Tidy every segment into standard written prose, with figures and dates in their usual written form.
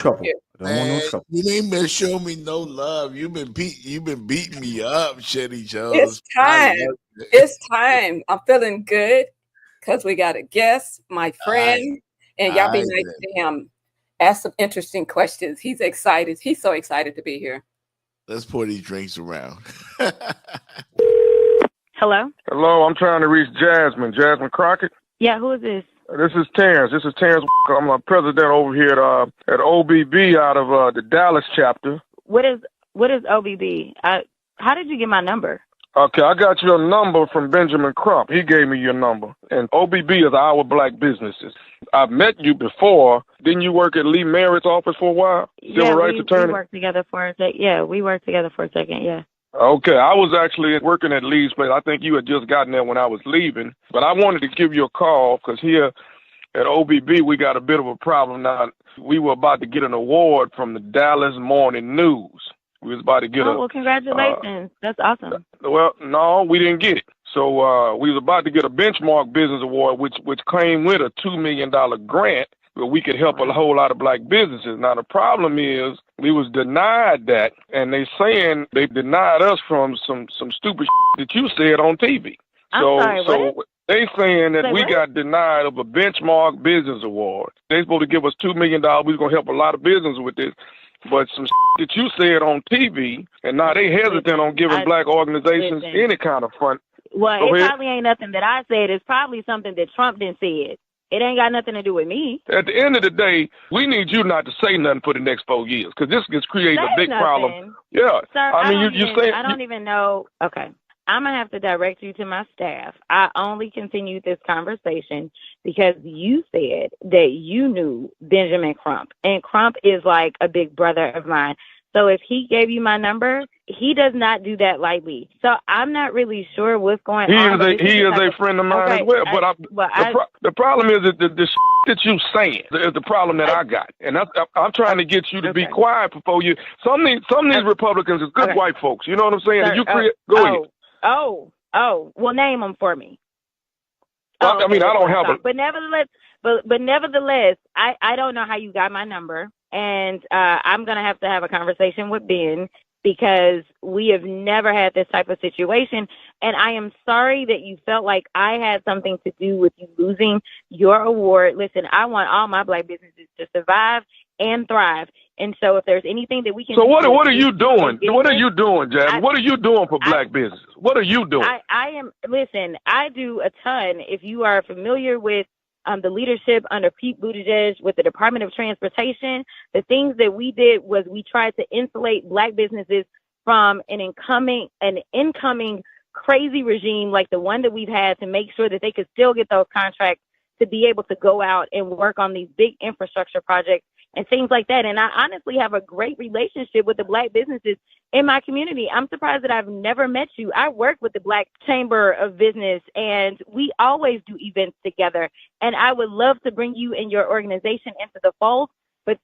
trouble. Yeah. I don't want no Man, trouble. you ain't been showing me no love. You've been beating me up, Shetty Jones. It's time. It's time. I'm feeling good because we got a guest, my friend, and y'all be nice to him. Ask some interesting questions. He's excited. He's so excited to be here. Let's pour these drinks around. Hello? Hello, I'm trying to reach Jasmine Crockett. Yeah, who is this? This is Terrence. I'm a president over here at OBB out of the Dallas chapter. What is OBB? How did you get my number? Okay, I got your number from Benjamin Crump. He gave me your number. And OBB is Our Black Businesses. I've met you before. Didn't you work at Lee Merritt's office for a while? Civil rights attorney? We worked together for a second. Yeah, we worked together for a second, yeah. Okay, I was actually working at Lee's place. I think you had just gotten there when I was leaving. But I wanted to give you a call because here at OBB we got a bit of a problem now. We were about to get an award from the Dallas Morning News. We was about to get well, congratulations. That's awesome. Well, no, we didn't get it. So we was about to get a Benchmark Business Award, which came with a $2 million grant where we could help a whole lot of black businesses. Now, the problem is we was denied that, and they saying they denied us from some stupid that you said on TV. What? They saying that we got denied of a Benchmark Business Award. They supposed to give us $2 million. We was going to help a lot of business with this. But some that you said on TV, and now they hesitant on giving black organizations any kind of fund. Well, it probably ain't nothing that I said. It's probably something that Trump didn't say. It ain't got nothing to do with me. At the end of the day, we need you not to say nothing for the next 4 years, because this gets created a big problem. Yeah. Sir, I don't even know. Okay. I'm going to have to direct you to my staff. I only continued this conversation because you said that you knew Benjamin Crump, and Crump is like a big brother of mine. So if he gave you my number, he does not do that lightly. So I'm not really sure what's going on. He is a friend of mine as well. The problem is that the that you saying is the problem that I got, and I'm trying to get you to be quiet before you. Some of these Republicans is good white folks. You know what I'm saying? Sir, go ahead. Well, name them for me. I mean, I don't have it. But nevertheless, I don't know how you got my number, and I'm gonna have to have a conversation with Ben because we have never had this type of situation, and I am sorry that you felt like I had something to do with you losing your award. Listen, I want all my black businesses to survive and thrive. And so if there's anything that we can do. So what are you doing? What are you doing, Jasmine? What are you doing for black businesses? What are you doing? I do a ton. If you are familiar with the leadership under Pete Buttigieg with the Department of Transportation, the things that we did was we tried to insulate black businesses from an incoming crazy regime like the one that we've had, to make sure that they could still get those contracts to be able to go out and work on these big infrastructure projects and things like that. And I honestly have a great relationship with the black businesses in my community. I'm surprised that I've never met you. I work with the Black Chamber of Business, and we always do events together. And I would love to bring you and your organization into the fold. But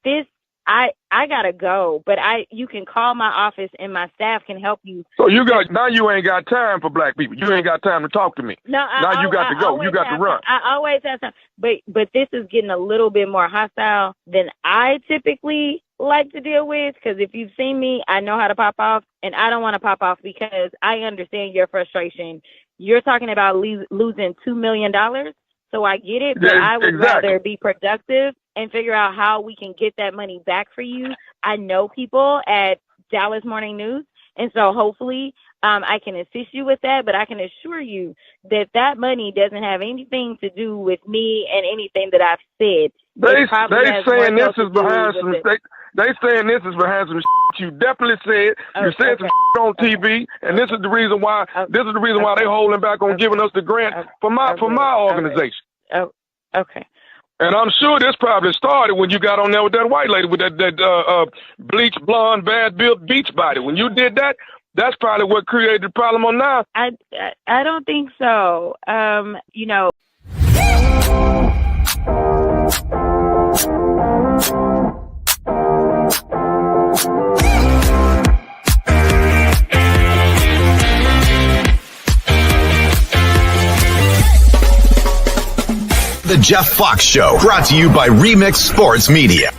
I gotta go. But you can call my office, and my staff can help you. So you ain't got time for black people. You ain't got time to talk to me. No, you got to go. You got to run. I always have time. But this is getting a little bit more hostile than I typically like to deal with, because if you've seen me, I know how to pop off, and I don't want to pop off because I understand your frustration. You're talking about losing $2 million. So I get it, but I would rather be productive and figure out how we can get that money back for you. I know people at Dallas Morning News, and so hopefully I can assist you with that, but I can assure you that that money doesn't have anything to do with me and anything that I've said. They saying this is behind some shit you definitely said. You said some shit on TV, and this is the reason why they holding back on giving us the grant for my organization. Okay. And I'm sure this probably started when you got on there with that white lady with that bleached blonde, bad built beach body. When you did that, that's probably what created the problem on now. I don't think so. The Jeff Fox Show, brought to you by Remix Sports Media.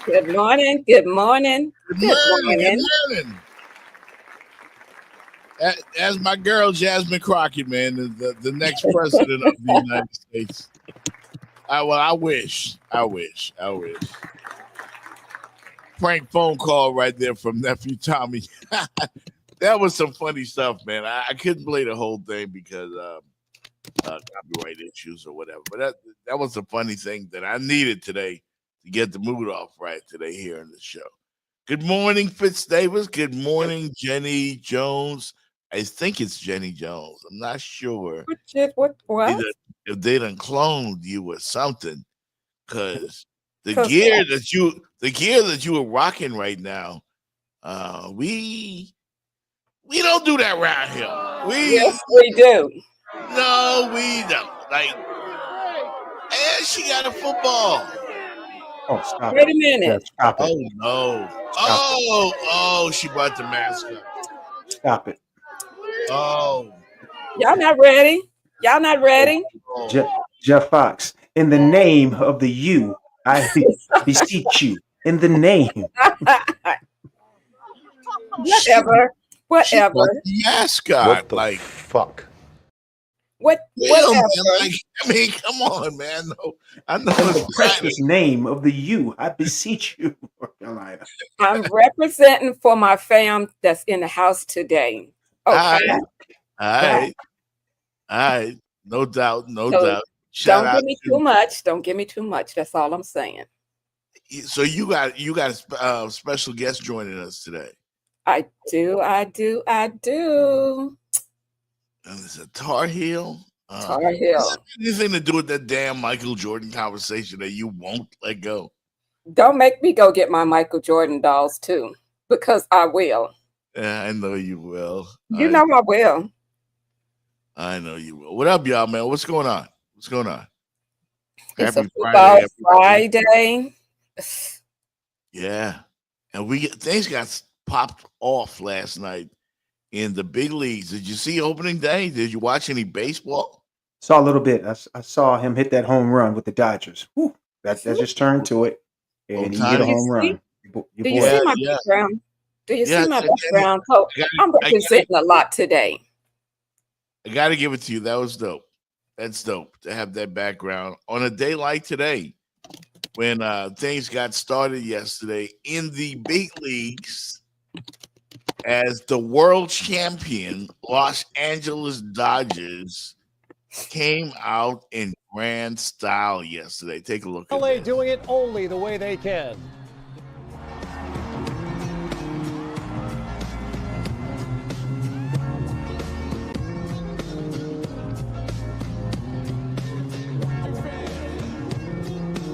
Good morning. Good morning. Good Good morning. morning. Good morning. As my girl Jasmine Crockett, man, the next president of the United States. I wish. Prank phone call right there from nephew Tommy. That was some funny stuff, man. I couldn't play the whole thing because copyright issues or whatever. But that was a funny thing that I needed today to get the mood off right today here in the show. Good morning, Fitz Davis. Good morning, Jenny Jones. I think it's Jenny Jones. I'm not sure What? if they done cloned you or something, because the gear that you are rocking right now, we don't do that around here. Yes, we do. No, we don't. Like, and she got a football. Oh, stop Wait it. a minute. Yeah, stop it. Oh no. Oh, she brought the mask up. Stop it. Oh. Y'all not ready? Y'all not ready? Jeff Fox, in the name of the you, I beseech you. In the name. Whatever. She brought the mascot. What the like fuck? Whatever. Like, I mean, come on, man. No, I know In the it's precious name of the you, I beseech you. North Carolina. I'm representing for my fam that's in the house today. Okay. All right. No doubt. So Shout don't out give me too much. Don't give me too much. That's all I'm saying. So you got a special guest joining us today. I do. And it's a Tar Heel. Tar Heel. Does that have anything to do with that damn Michael Jordan conversation that you won't let go? Don't make me go get my Michael Jordan dolls too, because I will. Yeah, I know you will. You know I will. I know you will. What up, y'all, man? What's going on? It's Happy a football Friday. Yeah. And things got popped off last night in the big leagues. Did you see opening day? Did you watch any baseball? Saw a little bit. I saw him hit that home run with the Dodgers. Whew, that just turned to it. And he hit a home run. Do you see my background? Do you see my background? So I'm representing a lot today. I got to give it to you. That was dope. That's dope to have that background on a day like today when things got started yesterday in the big leagues as the world champion Los Angeles Dodgers came out in grand style yesterday. Take a look at LA doing it only the way they can.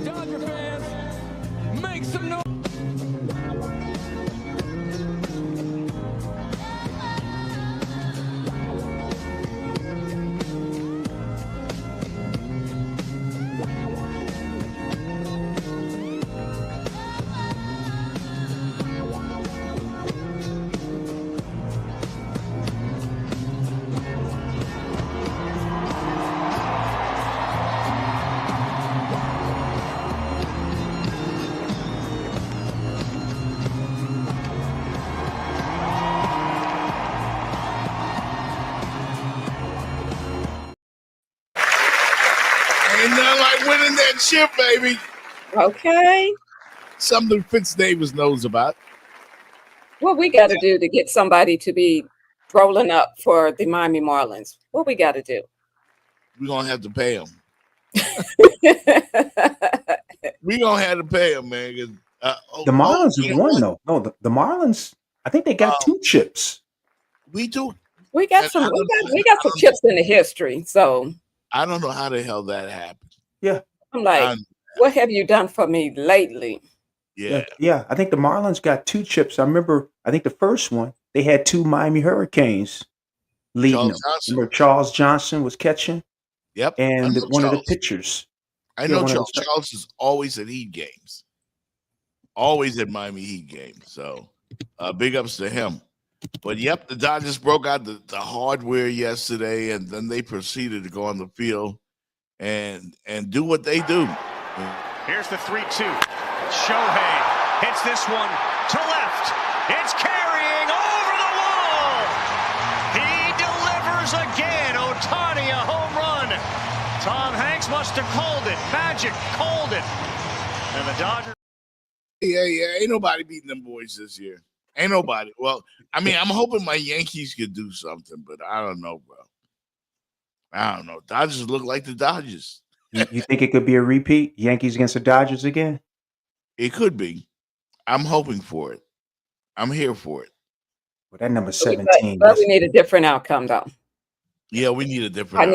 Dodger fans, make some noise. Ain't nothing like winning that chip, baby. Okay. Something Fitz Davis knows about. What we got to do to get somebody to be rolling up for the Miami Marlins? What we got to do? We're going to have to pay him. We're going to have to pay him, man. The Marlins have won, though. No, the Marlins, I think they got 2 chips. We do. We got some chips in the history. So I don't know how the hell that happened. Yeah. I'm like, what have you done for me lately? Yeah. I think the Marlins got 2 chips. I remember, I think the first one, they had 2 Miami Hurricanes leading them. Remember Charles Johnson was catching? Yep. And one of the pitchers. I know Charles is always at Heat games. Always at Miami Heat games. So big ups to him. But yep, the Dodgers broke out the hardware yesterday, and then they proceeded to go on the field and do what they do. Here's the 3-2. Shohei Hits this one to left. It's carrying over the wall. He delivers again. Ohtani, a home run. Tom Hanks must have called it. Magic called it. And the Dodgers. Yeah. Ain't nobody beating them boys this year. Ain't nobody. Well, I mean, I'm hoping my Yankees could do something, but I don't know, bro. I don't know. Dodgers look like the Dodgers. You think it could be a repeat? Yankees against the Dodgers again? It could be. I'm hoping for it. I'm here for it. Well, that number 17. But we need a different outcome, though. Yeah, we need a different.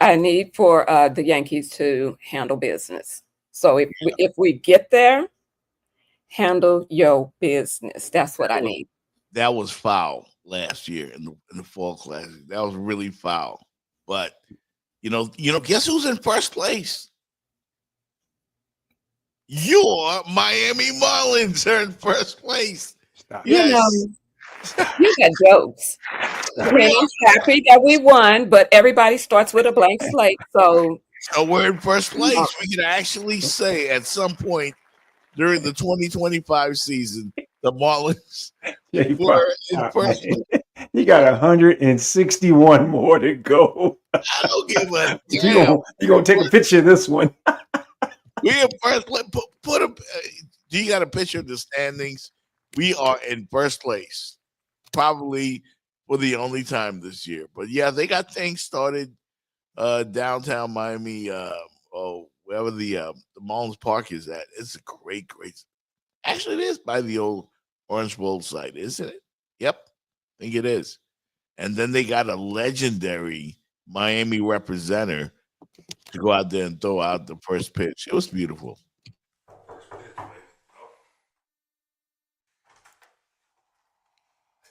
I need for the Yankees to handle business. So if we get there, handle your business. That's what I need. That was foul last year in the Fall Classic. That was really foul. But you know, guess who's in first place? Your Miami Marlins are in first place. Stop. Yes. You got jokes. I mean, I'm happy that we won, but everybody starts with a blank slate. So we're in first place. We can actually say at some point during the 2025 season, the Marlins were in first place. You got 161 more to go. I don't give a damn. You're going to take a picture of this one. We in first place. Do you got a picture of the standings? We are in first place, probably for the only time this year. But yeah, they got things started downtown Miami, wherever the Marlins Park is at. It's a great. Actually, it is by the old Orange Bowl site, isn't it? Yep, I think it is. And then they got a legendary Miami representative to go out there and throw out the first pitch. It was beautiful.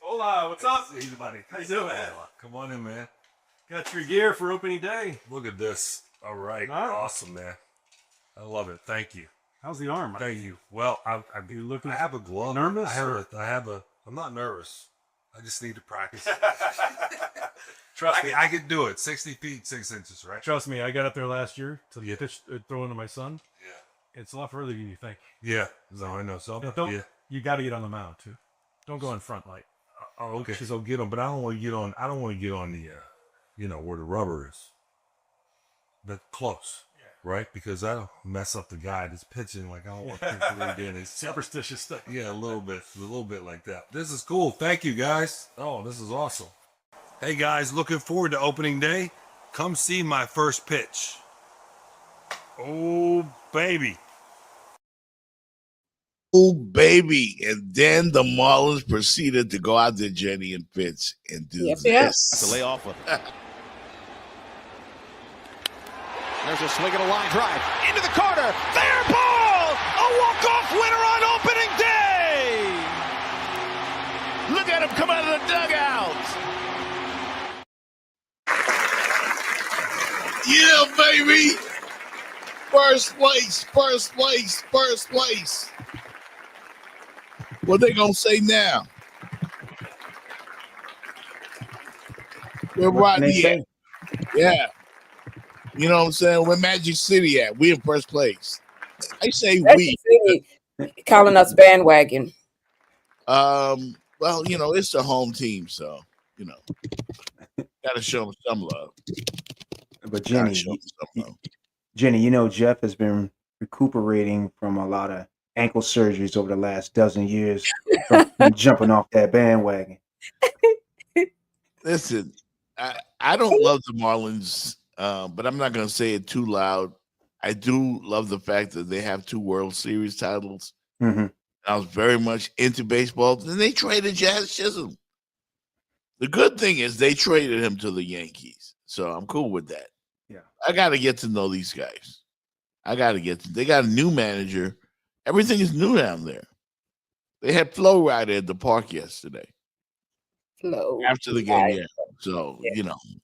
Hola, what's up? Easy, buddy. How you doing? Come on in, man. Got your gear for opening day. Look at this. All right. Awesome, man. I love it. Thank you. How's the arm? Thank you. Well, I have a glove. Nervous? I'm not nervous. I just need to practice. Trust me, I can do it. 60 feet, 6 inches, right? Trust me, I got up there last year to pitch, throw into my son. Yeah. It's a lot further than you think. Yeah. No, I know. So you got to get on the mound too. Don't go in front light. Oh, okay. So get on, but I don't want to get on. I don't want to get on the, where the rubber is. But close, right? Because that'll mess up the guy that's pitching. Like I don't want people to get it. Superstitious stuff. Yeah, a little bit like that. This is cool. Thank you, guys. Oh, this is awesome. Hey guys, looking forward to opening day. Come see my first pitch. Oh baby. Oh, baby. And then the Marlins proceeded to go out to Jenny and Fitz and do this. That's a layoff. There's a swing and a line drive. Into the corner. Fair ball! A walk-off winner on opening day! Look at him come out of the dugout. Yeah, baby. First place. What they gonna say now? We're right here. Yeah. You know what I'm saying? Where Magic City at? We in first place. I say Magic City calling us bandwagon. Well, it's the home team, so gotta show them some love. But Jenny, Jeff has been recuperating from a lot of ankle surgeries over the last dozen years from jumping off that bandwagon. Listen, I don't love the Marlins, but I'm not going to say it too loud. I do love the fact that they have 2 World Series titles. Mm-hmm. I was very much into baseball. Then they traded Jazz Chisholm. The good thing is they traded him to the Yankees, so I'm cool with that. Yeah, I got to get to know these guys. They got a new manager. Everything is new down there. They had Flo Rida at the park yesterday. Flo. After the game, yeah. So,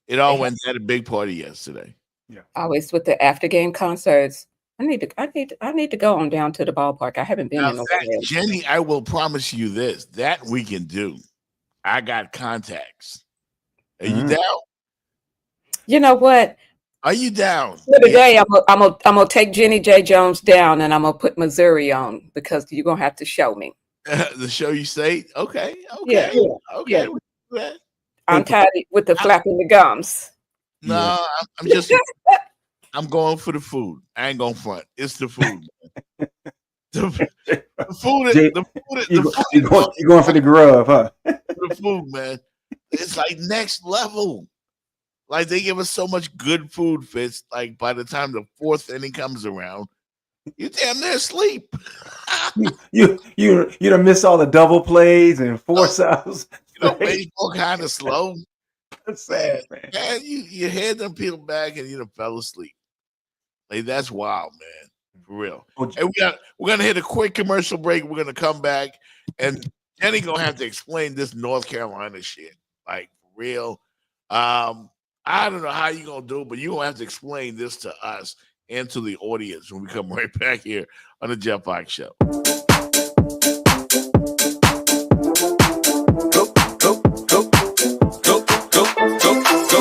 it all went at a big party yesterday. Yeah. Always with the after game concerts. I need to go on down to the ballpark. I haven't been in a while. Jenny, I will promise you this. That we can do. I got contacts. Are you down? You know what? Are you down? So today, I'm gonna take Jenny J. Jones down, and I'm gonna put Missouri on because you're gonna have to show me. The show you say, okay. Yeah. Okay. Yeah. I'm tired with the flapping the gums. No, I'm just. I'm going for the food. I ain't going front. It's the food. The food. You're going for the grub, huh? The food, man. It's like next level. Like they give us so much good food, Fitz. Like by the time the fourth inning comes around, you damn near asleep. you done miss all the double plays and force outs. Baseball kind of slow. That's sad, man. You had them peeled back and you done fell asleep. Like that's wild, man. For real. And we're gonna hit a quick commercial break. We're gonna come back, and Jenny gonna have to explain this North Carolina shit. Like for real. I don't know how you're gonna do it, but you're gonna have to explain this to us and to the audience when we come right back here on the Jeff Fox Show. Go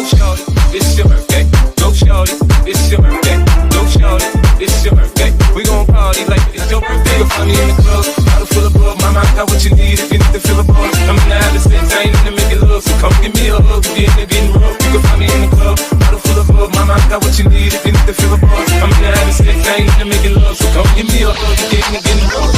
shorty, it's your birthday. Go shorty, it's your birthday. Go shorty, it's your birthday. We gon' party like it's your birthday. You'll find me in the club, bottle full of bug. Mama, I got what you need if you need to fill a buzz. I'm in the habit of sex, I ain't in the making love. So come give me a hug if you're in the getting rough. You can find me in the club, bottle full of bug. Mama, I got what you need if you need to fill a buzz. I'm in the habit of sex, I ain't in the making love. So come give me a hug if you're in the getting rough.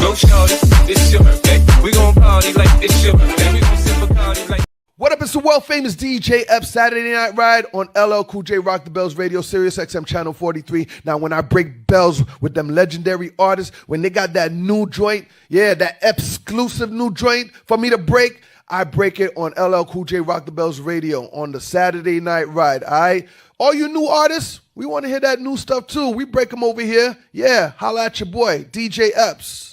Go shorty, it's your birthday. We gon' party like it's your birthday. We gon' sip a party like. What up, it's the world-famous DJ Ep Saturday Night Ride on LL Cool J Rock the Bells Radio, Sirius XM Channel 43. Now, when I break bells with them legendary artists, when they got that new joint, that exclusive new joint for me to break, I break it on LL Cool J Rock the Bells Radio on the Saturday Night Ride, all right? All you new artists, we want to hear that new stuff too. We break them over here. Yeah, holla at your boy, DJ Eps.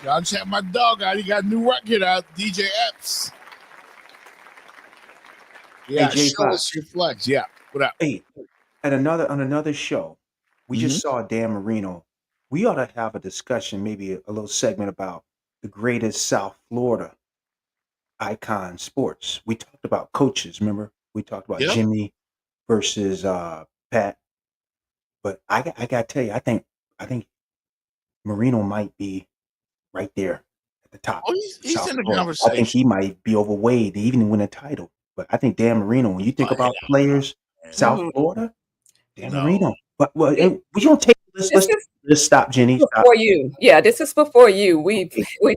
Y'all check my dog out. He got a new record out, DJ Epps. Yeah, Hey, show us your flex. Yeah, what up? Hey, on another show, we just saw Dan Marino. We ought to have a discussion, maybe a little segment about the greatest South Florida icon sports. We talked about coaches, remember? We talked about Jimmy versus Pat. But I got to tell you, I think Marino might be right there at the top. Oh, he's in the Florida. conversation. I think he might be over Wade, even win a title. But I think Dan Marino, when you think about players, South Florida, Dan Marino. But we don't take this. Let's stop, Jenny. Stop. Before you, this is before you. We've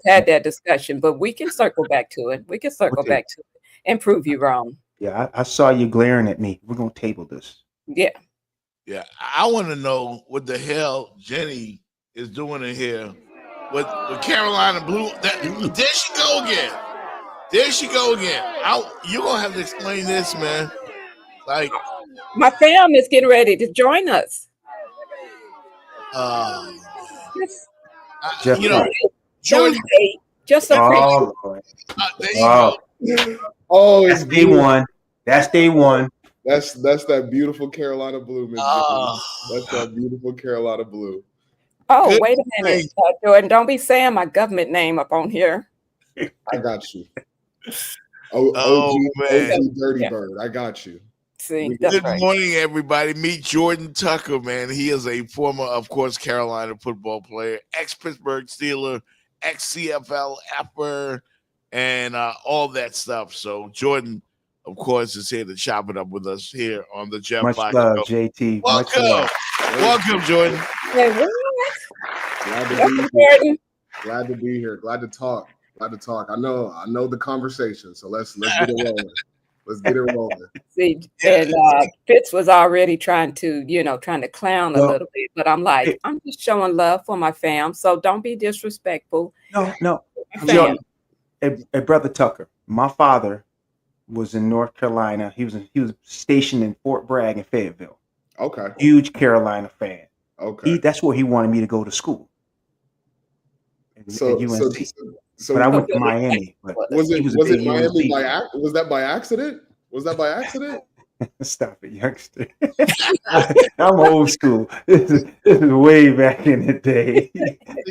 had that discussion, but we can circle back to it. We can circle back to it and prove you wrong. Yeah, I saw you glaring at me. We're gonna table this. Yeah. Yeah, I want to know what the hell Jenny is doing in here with Carolina Blue. There she go again. There she go again. You're going to have to explain this, man. Like, my fam is getting ready to join us. Jeff, Jordan. Just a there you go. Oh, that's day one. That's day one. That's that beautiful Carolina Blue, Miss That's that beautiful Carolina Blue. Oh, wait a minute, Jordan. Don't be saying my government name up on here. I got you. Man. OG Dirty Bird. I got you. See, good morning, everybody. Meet Jordan Tucker, man. He is a former, of course, Carolina football player, ex-Pittsburgh Steeler, ex-CFL effer, and all that stuff. So Jordan, of course, is here to chop it up with us here on the Jeff Fox Show. Much love, Show. JT. Welcome. Much love. Welcome, Jordan. Glad to be here. Glad to be here. Glad to talk. I know the conversation. So let's get it rolling. Let's get it rolling. See, and Fitz was already trying to clown a little bit, but I'm like, I'm just showing love for my fam. So don't be disrespectful. No. Hey, Brother Tucker, my father was in North Carolina. He was stationed in Fort Bragg in Fayetteville. Okay. Huge Carolina fan. Okay. That's where he wanted me to go to school. So but I went to Miami. But was it Miami by accident? Was that by accident? Stop it, youngster. I'm old school. This is way back in the day.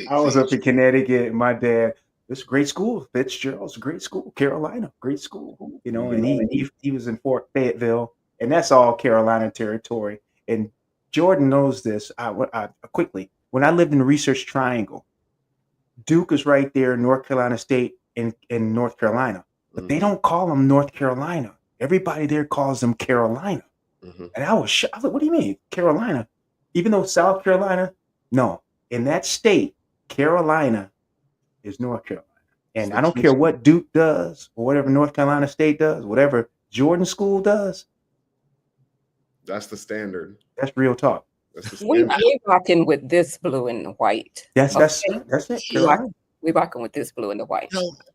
I was up in Connecticut, and my dad. It's a great school. Fitzgerald's a great school. Carolina, great school. You know, and he was in Fort Fayetteville, and that's all Carolina territory. And Jordan knows this. I quickly, when I lived in the Research Triangle, Duke is right there, North Carolina State in North Carolina, but they don't call them North Carolina. Everybody there calls them Carolina. And I was shocked. I was like, what do you mean, Carolina? Even though South Carolina, no. In that state, Carolina is North Carolina. And I don't care what Duke does or whatever North Carolina State does, whatever Jordan School does. That's the standard. That's real talk. That's the We standard. rocking with this blue and white. That's it. Carolina. We rocking with this blue and the white.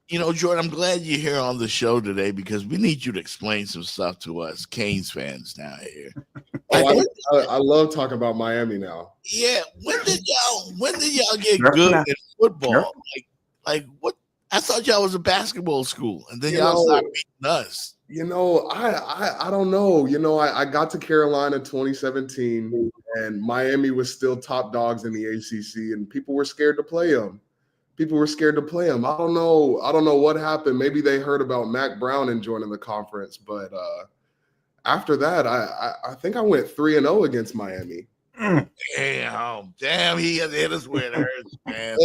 You know, Jordan, I'm glad you're here on the show today because we need you to explain some stuff to us Canes fans down here. I love talking about Miami now. Yeah, when did y'all get good at football? Like what? I thought y'all was a basketball school, and then y'all started beating us. You know, I don't know. You know, I got to Carolina 2017, and Miami was still top dogs in the ACC, and people were scared to play them. I don't know what happened. Maybe they heard about Mac Brown and joining the conference, but after that, I think I went 3-0 against Miami. Damn, he hit us where it hurts, man.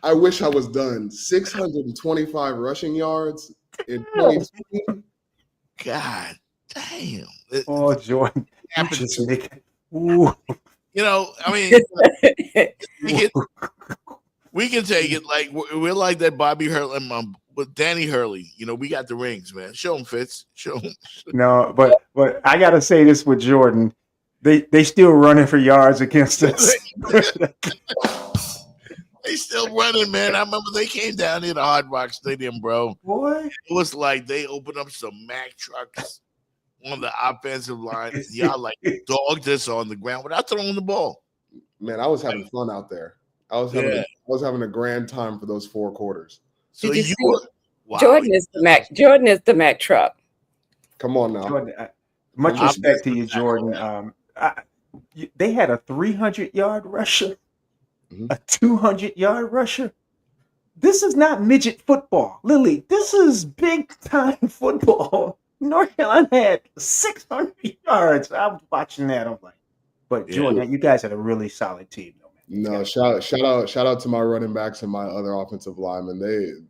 I wish I was done. 625 rushing yards in 2020. God damn. Oh, Jordan. You just make it. Ooh. You know, I mean, we can take it like we're like that Bobby Hurley with Danny Hurley. You know, we got the rings, man. Show him, Fitz. Show him. No, but I gotta say this with Jordan. They still running for yards against us. They still running, man. I remember they came down here to Hard Rock Stadium, bro. Boy, it was like they opened up some Mack trucks on the offensive line. Y'all like dogged us on the ground without throwing the ball. Man, I was having fun out there. I was having a grand time for those 4 quarters. So Jordan is the Mac. Jordan is the Mac truck. Come on now. Jordan, much respect to you, Jordan. They had a 300-yard rusher, a 200-yard rusher. This is not midget football, Lily. This is big-time football. North Carolina had 600 yards. I was watching that. I'm like, but Jordan, you guys had a really solid team, though, man. No, shout out to my running backs and my other offensive linemen.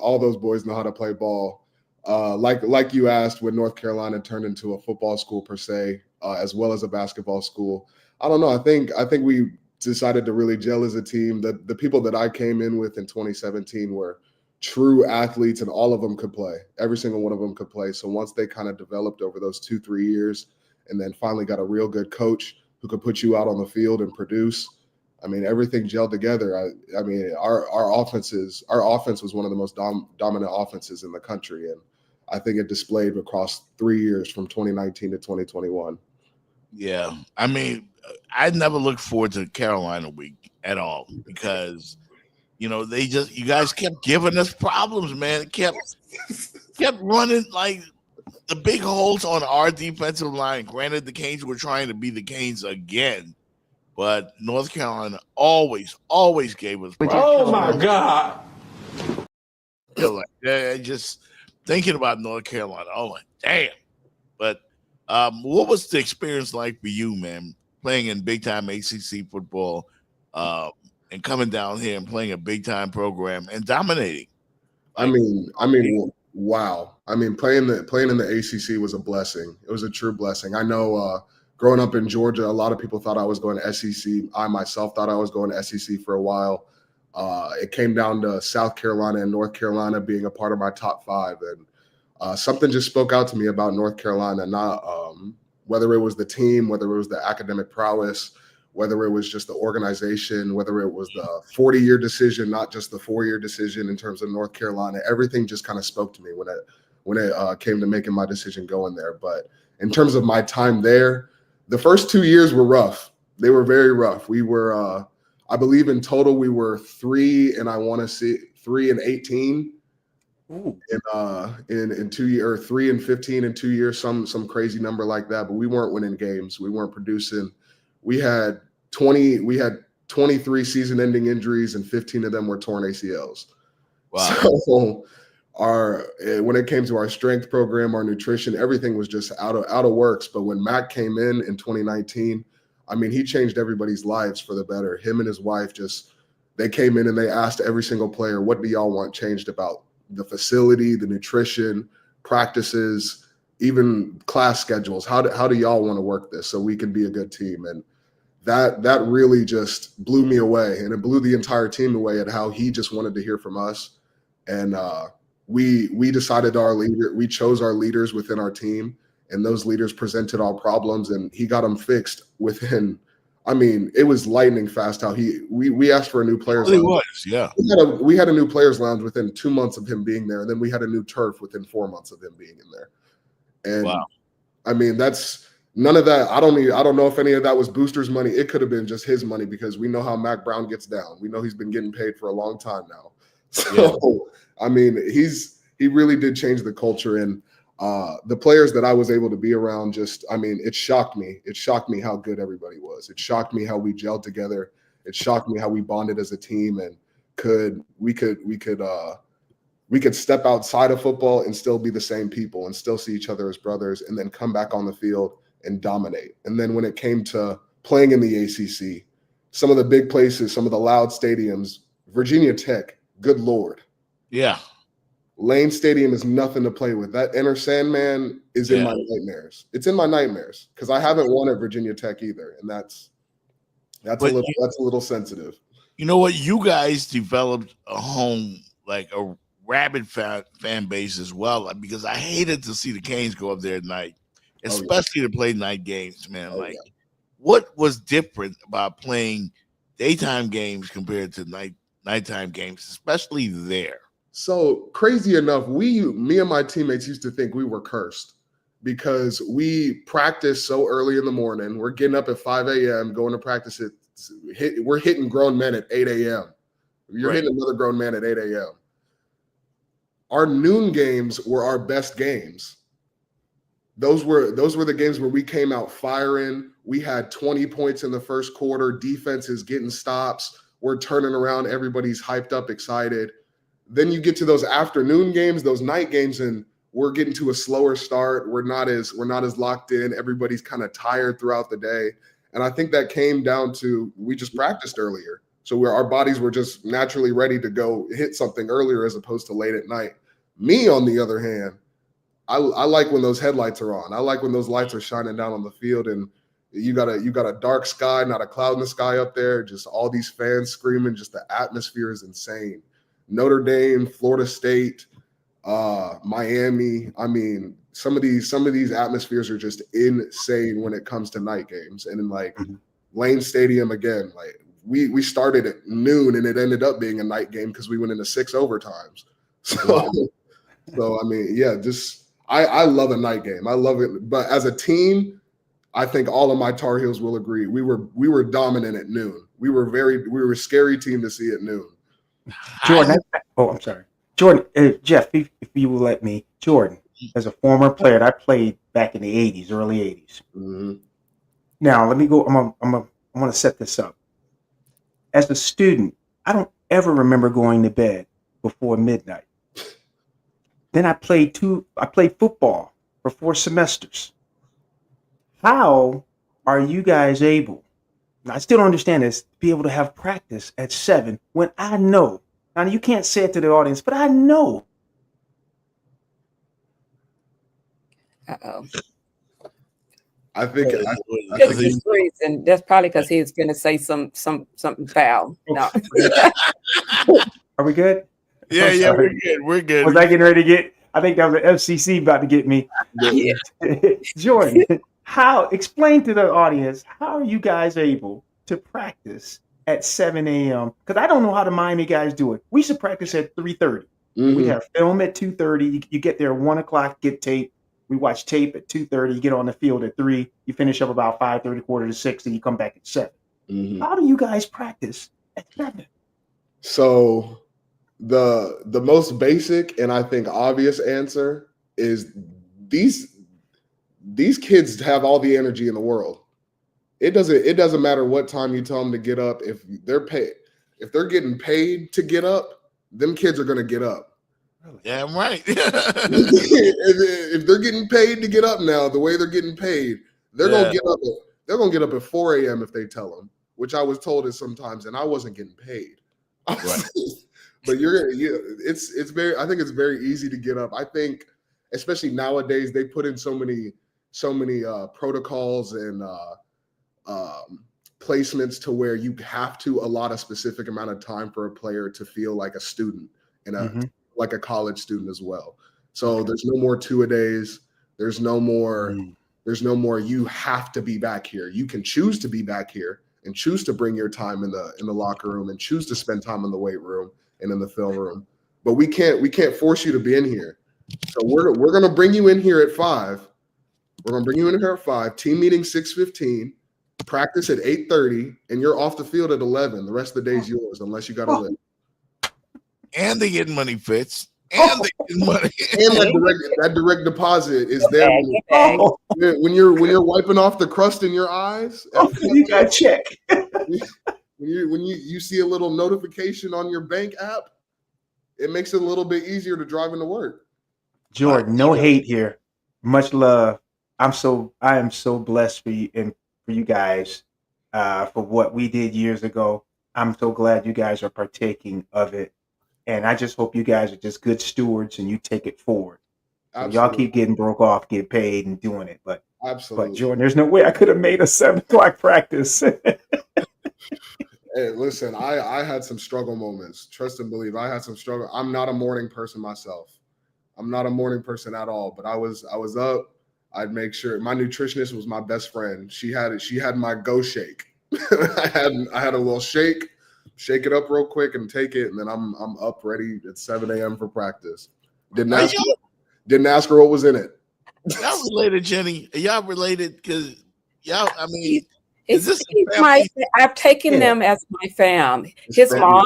All those boys know how to play ball. Like you asked, when North Carolina turned into a football school per se, as well as a basketball school. I don't know. I think we decided to really gel as a team. The people that I came in with in 2017 were true athletes, and all of them could play. Every single one of them could play. So once they kind of developed over those 2-3 years, and then finally got a real good coach who could put you out on the field and produce, I mean, everything gelled together. I mean, our offense was one of the most dominant offenses in the country, and I think it displayed across 3 years from 2019 to 2021. Yeah, I mean, I never looked forward to Carolina week at all because, you know, you guys kept giving us problems, man. It kept running like the big holes on our defensive line. Granted, the Canes were trying to be the Canes again, but North Carolina always gave us problems. Oh my God! Just thinking about North Carolina, oh my damn! But what was the experience like for you, man, playing in big time ACC football, and coming down here and playing a big time program and dominating? I mean, wow! I mean, playing in the ACC was a blessing. It was a true blessing. I know. Growing up in Georgia, a lot of people thought I was going to SEC. I myself thought I was going to SEC for a while. It came down to South Carolina and North Carolina being a part of my top 5, and something just spoke out to me about North Carolina. Not whether it was the team, whether it was the academic prowess, whether it was just the organization, whether it was the 40-year decision, not just the 4-year decision in terms of North Carolina. Everything just kind of spoke to me when it came to making my decision going there. But in terms of my time there, the first 2 years were rough. They were very rough. We were, I believe in total, we were 3 and 18. Ooh. in 2 years, or 3 and 15 in 2 years, some crazy number like that. But we weren't winning games. We weren't producing. We had 23 season-ending injuries, and 15 of them were torn ACLs. Wow. So when it came to our strength program, our nutrition, everything was just out of works. But when Mac came in 2019, I mean, he changed everybody's lives for the better. Him and his wife they came in and they asked every single player, what do y'all want changed about the facility, the nutrition, practices, even class schedules? How do y'all want to work this so we can be a good team? And that really just blew me away, and it blew the entire team away at how he just wanted to hear from us. And we decided we chose our leaders within our team, and those leaders presented all problems, and he got them fixed within. I mean, it was lightning fast how we asked for a new players lounge. Was, yeah. We had a new players lounge within 2 months of him being there, and then we had a new turf within 4 months of him being in there. And wow. I mean, that's none of that. I don't know if any of that was Booster's money. It could have been just his money, because we know how Mac Brown gets down. We know he's been getting paid for a long time now. So yeah. I mean, he really did change the culture, and the players that I was able to be around, it shocked me. It shocked me how good everybody was. It shocked me how we gelled together. It shocked me how we bonded as a team, and we could step outside of football and still be the same people and still see each other as brothers, and then come back on the field and dominate. And then when it came to playing in the ACC, some of the big places, some of the loud stadiums, Virginia Tech, good Lord. Yeah. Lane Stadium is nothing to play with. That Enter Sandman is in my nightmares. It's in my nightmares because I haven't won at Virginia Tech either, and that's a little sensitive. You know what? You guys developed a home, like a rabid fan base as well, because I hated to see the Canes go up there at night, especially to play night games, man. What was different about playing daytime games compared to nighttime games, especially there? So crazy enough, me and my teammates used to think we were cursed because we practice so early in the morning. We're getting up at 5 a.m., going to practice we're hitting grown men at 8 a.m. You're hitting another grown man at 8 a.m. Our noon games were our best games. Those were the games where we came out firing. We had 20 points in the first quarter. Defense is getting stops. We're turning around. Everybody's hyped up, excited. Then you get to those afternoon games, those night games, and we're getting to a slower start. We're not as locked in. Everybody's kind of tired throughout the day. And I think that came down to we just practiced earlier. So our bodies were just naturally ready to go hit something earlier as opposed to late at night. Me, on the other hand, I like when those headlights are on. I like when those lights are shining down on the field, and you got a dark sky, not a cloud in the sky up there, just all these fans screaming. Just the atmosphere is insane. Notre Dame, Florida State, Miami. I mean, some of these atmospheres are just insane when it comes to night games. And in Lane Stadium, again, we started at noon and it ended up being a night game because we went into 6 overtimes. So I mean, yeah, I love a night game. I love it. But as a team, I think all of my Tar Heels will agree. We were dominant at noon. We were a scary team to see at noon. Jordan, I'm sorry. Jordan, Jeff, if you will let me, Jordan, as a former player, I played back in the 80s, early 80s. Mm-hmm. Now, let me go. I'm going to set this up. As a student, I don't ever remember going to bed before midnight. Then I played football for 4 semesters. How are you guys able? Now, I still don't understand this. To be able to have practice at 7 when I know. Now, you can't say it to the audience, but I know. Uh-oh. I think and that's probably because he's going to say something foul. No. Are we good? Yeah, we're good. Was I getting ready to get? I think that was the FCC about to get me. Yeah. Jordan, explain to the audience, how are you guys able to practice at 7 a.m.? Because I don't know how the Miami guys do it. We used to practice at 3:30. Mm-hmm. We have film at 2:30. You get there at 1 o'clock, get tape. We watch tape at 2:30. You get on the field at 3. You finish up about 5:30, quarter to 6, and you come back at 7. Mm-hmm. How do you guys practice at 7? So the most basic and I think obvious answer is these kids have all the energy in the world. It doesn't matter what time you tell them to get up. If they're getting paid to get up, them kids are gonna get up. Yeah, I'm right. If they're getting paid to get up now, the way they're getting paid, they're gonna get up. They're gonna get up at 4 a.m. if they tell them, which I was told is sometimes, and I wasn't getting paid. Right. But it's very. I think it's very easy to get up. I think, especially nowadays, they put in so many protocols and placements to where you have to allot a specific amount of time for a player to feel like a student and like a college student as well. So there's no more 2-a-days. There's no more. There's no more. You have to be back here. You can choose to be back here and choose to bring your time in the locker room and choose to spend time in the weight room and in the film room. But we can't force you to be in here. So we're gonna bring you in here at 5. We're gonna bring you in here at 5. Team meeting 6:15. Practice at 8:30, and you're off the field at 11. The rest of the day's yours, unless you got to live. And they getting money, Fitz. And they getting money. And that direct deposit is there when you're wiping off the crust in your eyes. You got to check. When you see a little notification on your bank app, it makes it a little bit easier to drive into work. Jordan, no hate here. Much love. I am so blessed for you and for you guys for what we did years ago. I'm so glad you guys are partaking of it. And I just hope you guys are just good stewards and you take it forward. So y'all keep getting broke off, get paid and doing it. But Jordan, there's no way I could have made a 7 o'clock practice. Hey, listen, I had some struggle moments. Trust and believe. I had some struggle. I'm not a morning person myself. I'm not a morning person at all. But I was up. I'd make sure my nutritionist was my best friend. She had my go shake. I had a little shake it up real quick and take it, and then I'm up ready at 7 a.m. for practice. Didn't ask her what was in it. Y'all related, Jenny? Are y'all related? Because y'all, I mean, I've taken them as my fam. His mom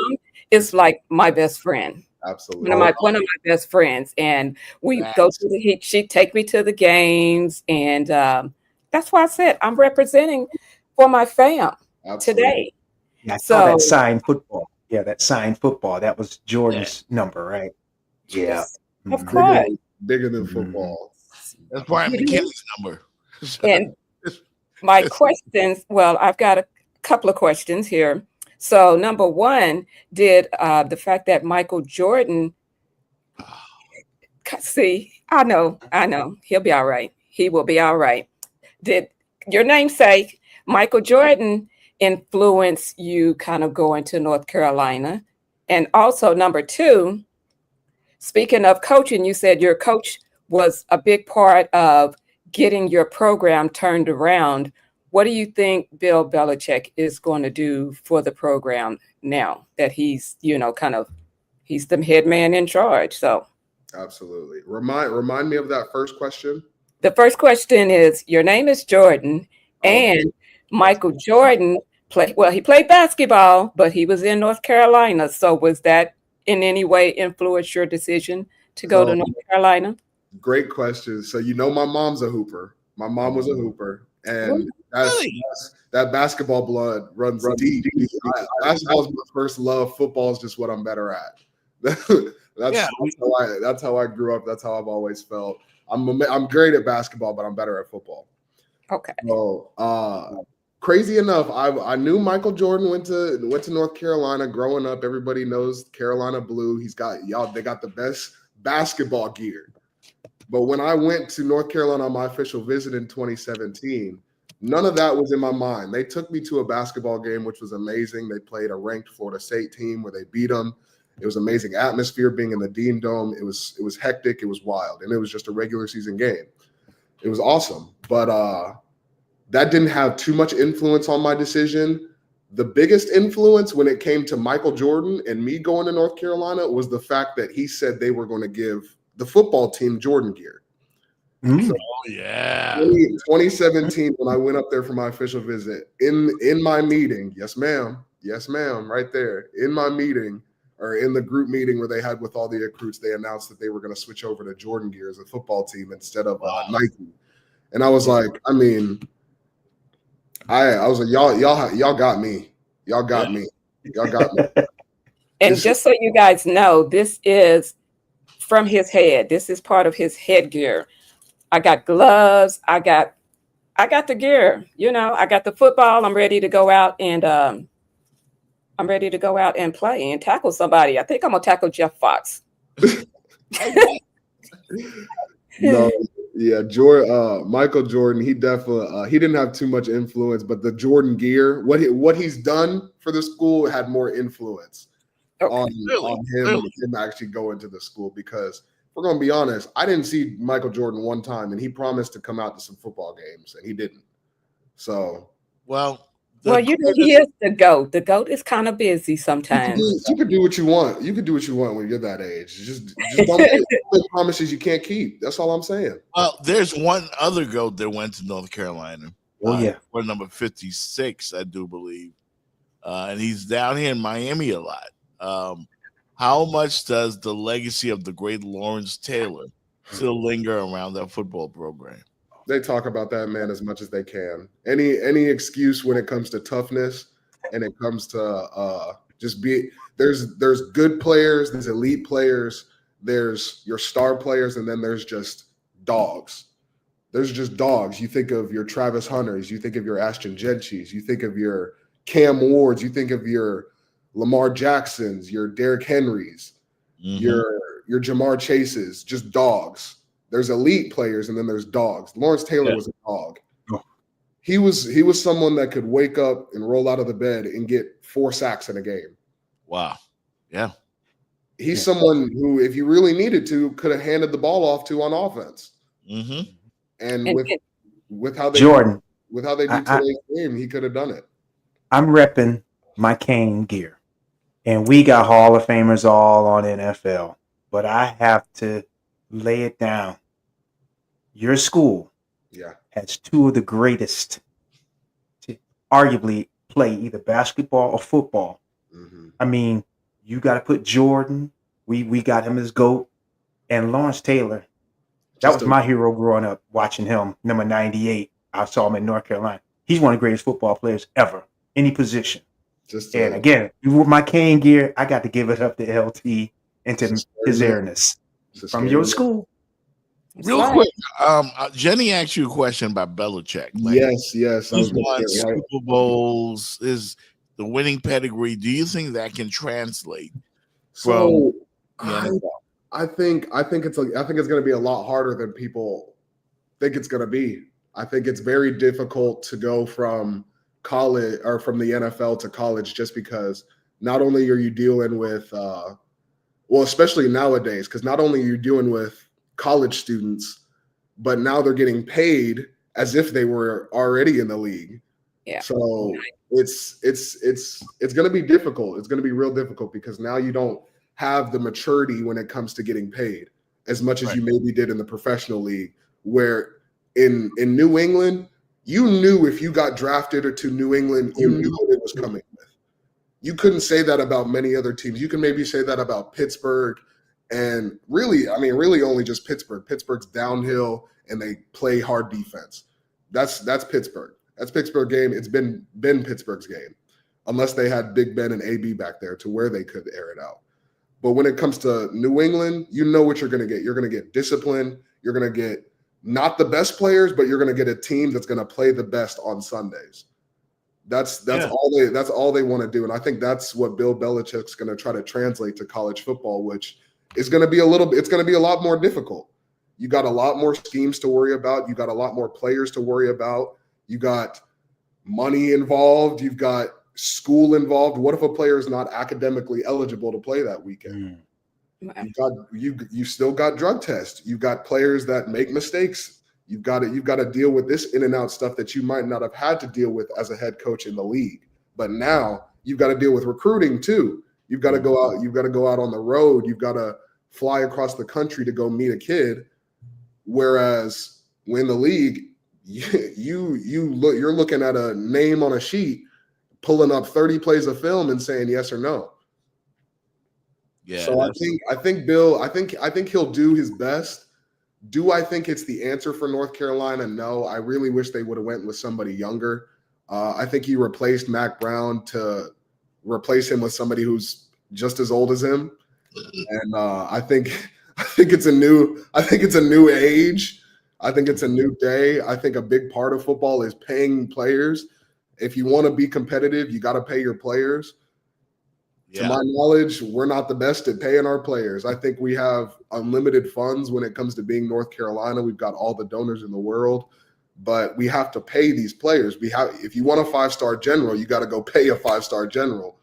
is like my best friend. Absolutely. One of my best friends. And we go to she'd take me to the games. And that's why I said I'm representing for my fam today. Yeah, I saw that signed football. Yeah, that signed football. That was Jordan's number, right? Yeah. Of course. Bigger than football. That's Brian McKinney's number. And my questions, well, I've got a couple of questions here. So number one, did the fact that Michael Jordan, see, I know, he'll be all right. He will be all right. Did your namesake, Michael Jordan, influence you kind of going to North Carolina? And also number two, speaking of coaching, you said your coach was a big part of getting your program turned around. What do you think Bill Belichick is going to do for the program now that he's, he's the head man in charge? So absolutely. Remind me of that first question. The first question is, your name is Jordan, and Michael Jordan he played basketball, but he was in North Carolina. So was that in any way influence your decision to go to North Carolina? Great question. So my mom's a hooper. My mom was a hooper, and that basketball blood runs deep. Basketball is my first love. Football is just what I'm better at. That's how I grew up. That's how I've always felt. I'm great at basketball, but I'm better at football. Okay. So crazy enough, I knew Michael Jordan went to North Carolina growing up. Everybody knows Carolina Blue. They got the best basketball gear. But when I went to North Carolina on my official visit in 2017, none of that was in my mind. They took me to a basketball game, which was amazing. They played a ranked Florida State team where they beat them. It was amazing atmosphere being in the Dean Dome. It was hectic. It was wild. And it was just a regular season game. It was awesome. But that didn't have too much influence on my decision. The biggest influence when it came to Michael Jordan and me going to North Carolina was the fact that he said they were going to give the football team Jordan gear. So, 2017, when I went up there for my official visit, in my meeting, yes ma'am, right there, in my meeting, or in the group meeting where they had with all the recruits, they announced that they were going to switch over to Jordan gear as a football team instead of Nike. And I was like, I mean, I was like, y'all got me. Y'all got me. Y'all got me. And just so you guys know, this is from his head. This is part of his headgear. I got gloves. I got the gear. You know, I got the football. I'm ready to go out and play and tackle somebody. I think I'm gonna tackle Jeff Fox. No, yeah, Michael Jordan. He definitely he didn't have too much influence, but the Jordan gear, what he's done for the school had more influence on him actually going to the school. Because we're gonna be honest, I didn't see Michael Jordan one time, and he promised to come out to some football games, and he didn't. So you know, he is the GOAT. The GOAT is kind of busy sometimes. You could do what you want. You could do what you want when you're that age. Just don't make promises you can't keep. That's all I'm saying. Well, there's one other GOAT that went to North Carolina. Oh, yeah. For number 56, I do believe. And he's down here in Miami a lot. How much does the legacy of the great Lawrence Taylor still linger around that football program? They talk about that man as much as they can. Any excuse when it comes to toughness and it comes to there's good players, there's elite players, there's your star players, and then there's just dogs. There's just dogs. You think of your Travis Hunters, you think of your Ashton Genchis, you think of your Cam Wards, you think of your Lamar Jacksons, your Derrick Henrys, your Jamar Chases, just dogs. There's elite players, and then there's dogs. Lawrence Taylor was a dog. Oh. He was someone that could wake up and roll out of the bed and get 4 sacks in a game. Wow. Yeah. He's someone who, if you really needed to, could have handed the ball off to on offense. Mm-hmm. And with how they Jordan, do today's game, he could have done it. I'm repping my Kane gear, and we got Hall of Famers all on NFL, but I have to lay it down. Your school has 2 of the greatest to arguably play either basketball or football. Mm-hmm. I mean, you got to put Jordan. We got him as GOAT, and Lawrence Taylor. That was my hero growing up, watching him. Number 98. I saw him in North Carolina. He's one of the greatest football players ever, any position. And again, with my Kane gear, I got to give it up to LT and to his airness from your school. Real quick, Jenny asked you a question about Belichick. Like, yes. He's won Super Bowls. Is the winning pedigree? Do you think that can translate? So I think it's going to be a lot harder than people think it's going to be. I think it's very difficult to go from college or from the NFL to college, just because not only are you dealing with, especially nowadays, because not only are you dealing with college students, but now they're getting paid as if they were already in the league. Yeah. So it's going to be difficult. It's going to be real difficult because now you don't have the maturity when it comes to getting paid as much as you maybe did in the professional league, where in New England, you knew if you got drafted or to New England, you knew what it was coming with. You couldn't say that about many other teams. You can maybe say that about Pittsburgh, and really only just Pittsburgh. Pittsburgh's downhill and they play hard defense. That's Pittsburgh. That's Pittsburgh game. It's been Pittsburgh's game, unless they had Big Ben and AB back there to where they could air it out. But when it comes to New England, you know what you're going to get. You're going to get discipline. You're going to get not the best players, but you're going to get a team that's going to play the best on Sundays. That's all they want to do. And I think that's what Bill Belichick's going to try to translate to college football, which is going to be it's going to be a lot more difficult. You got a lot more schemes to worry about. You got a lot more players to worry about. You got money involved. You've got school involved. What if a player is not academically eligible to play that weekend? You still got drug tests. You've got players that make mistakes. You've got to deal with this in and out stuff that you might not have had to deal with as a head coach in the league. But now you've got to deal with recruiting too. You've got to go out. You've got to go out on the road. You've got to fly across the country to go meet a kid. Whereas when the league, you're looking at a name on a sheet, pulling up 30 plays of film and saying yes or no. Yeah. So I think Bill, I think he'll do his best. Do I think it's the answer for North Carolina? No. I really wish they would have went with somebody younger. I think he replaced Mac Brown to replace him with somebody who's just as old as him. And I think it's a new age. I think it's a new day. I think a big part of football is paying players. If you want to be competitive, you got to pay your players. Yeah. To my knowledge, we're not the best at paying our players. I think we have unlimited funds when it comes to being North Carolina. We've got all the donors in the world, but we have to pay these players. If you want a 5-star general, you got to go pay a 5-star general.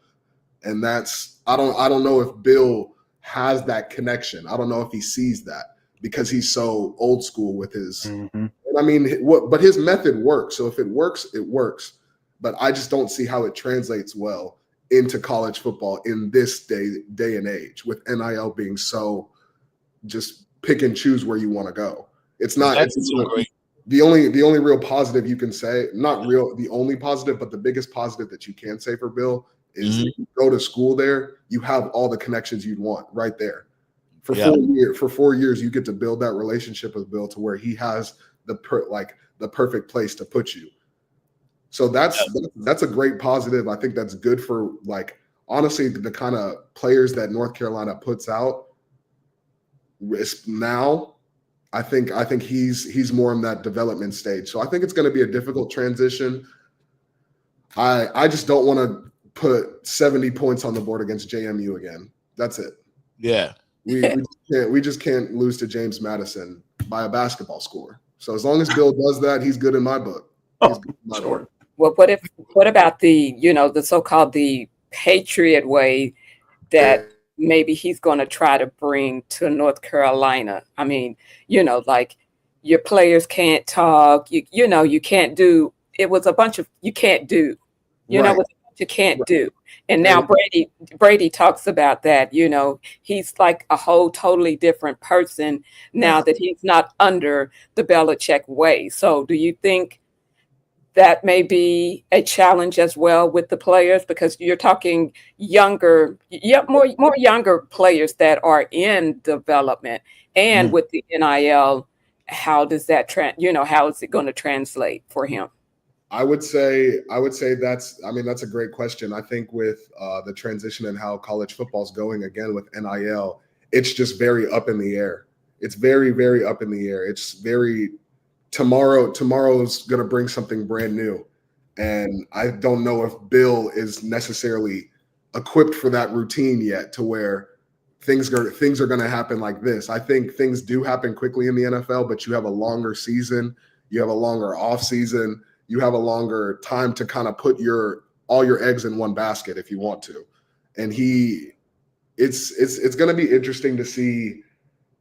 And that's I don't know if Bill has that connection. I don't know if he sees that because he's so old school with his. And I mean, but his method works. So if it works, it works. But I just don't see how it translates well into college football in this day and age, with NIL being so just pick and choose where you want to go. It's not. The only real positive you can say, not real, the only positive, but the biggest positive that you can say for Bill is if you go to school there, you have all the connections you'd want right there. For 4 years, you get to build that relationship with Bill to where he has the perfect place to put you. So that's a great positive. I think that's good for, like, honestly, the kind of players that North Carolina puts out now. I think he's more in that development stage. So I think it's going to be a difficult transition. I just don't want to put 70 points on the board against JMU again. That's it. Yeah. We just can't lose to James Madison by a basketball score. So as long as Bill does that, he's good in my book. Book. Well, what about the so-called the Patriot way that maybe he's going to try to bring to North Carolina? I mean, like your players can't talk. You can't do. It was a bunch of you can't do. Right. You can't do. And now Brady talks about that. He's like a whole totally different person now that he's not under the Belichick way. So do you think that may be a challenge as well with the players, because you're talking more younger players that are in development, and with the NIL, how does that how is it going to translate for him? I would say that's a great question. I think with the transition and how college football is going again with NIL, it's just very up in the air. It's very, very up in the air. It's very tomorrow's going to bring something brand new. And I don't know if Bill is necessarily equipped for that routine yet, to where things are going to happen like this. I think things do happen quickly in the NFL, but you have a longer season. You have a longer off season. You have a longer time to kind of put all your eggs in one basket if you want to. And it's going to be interesting to see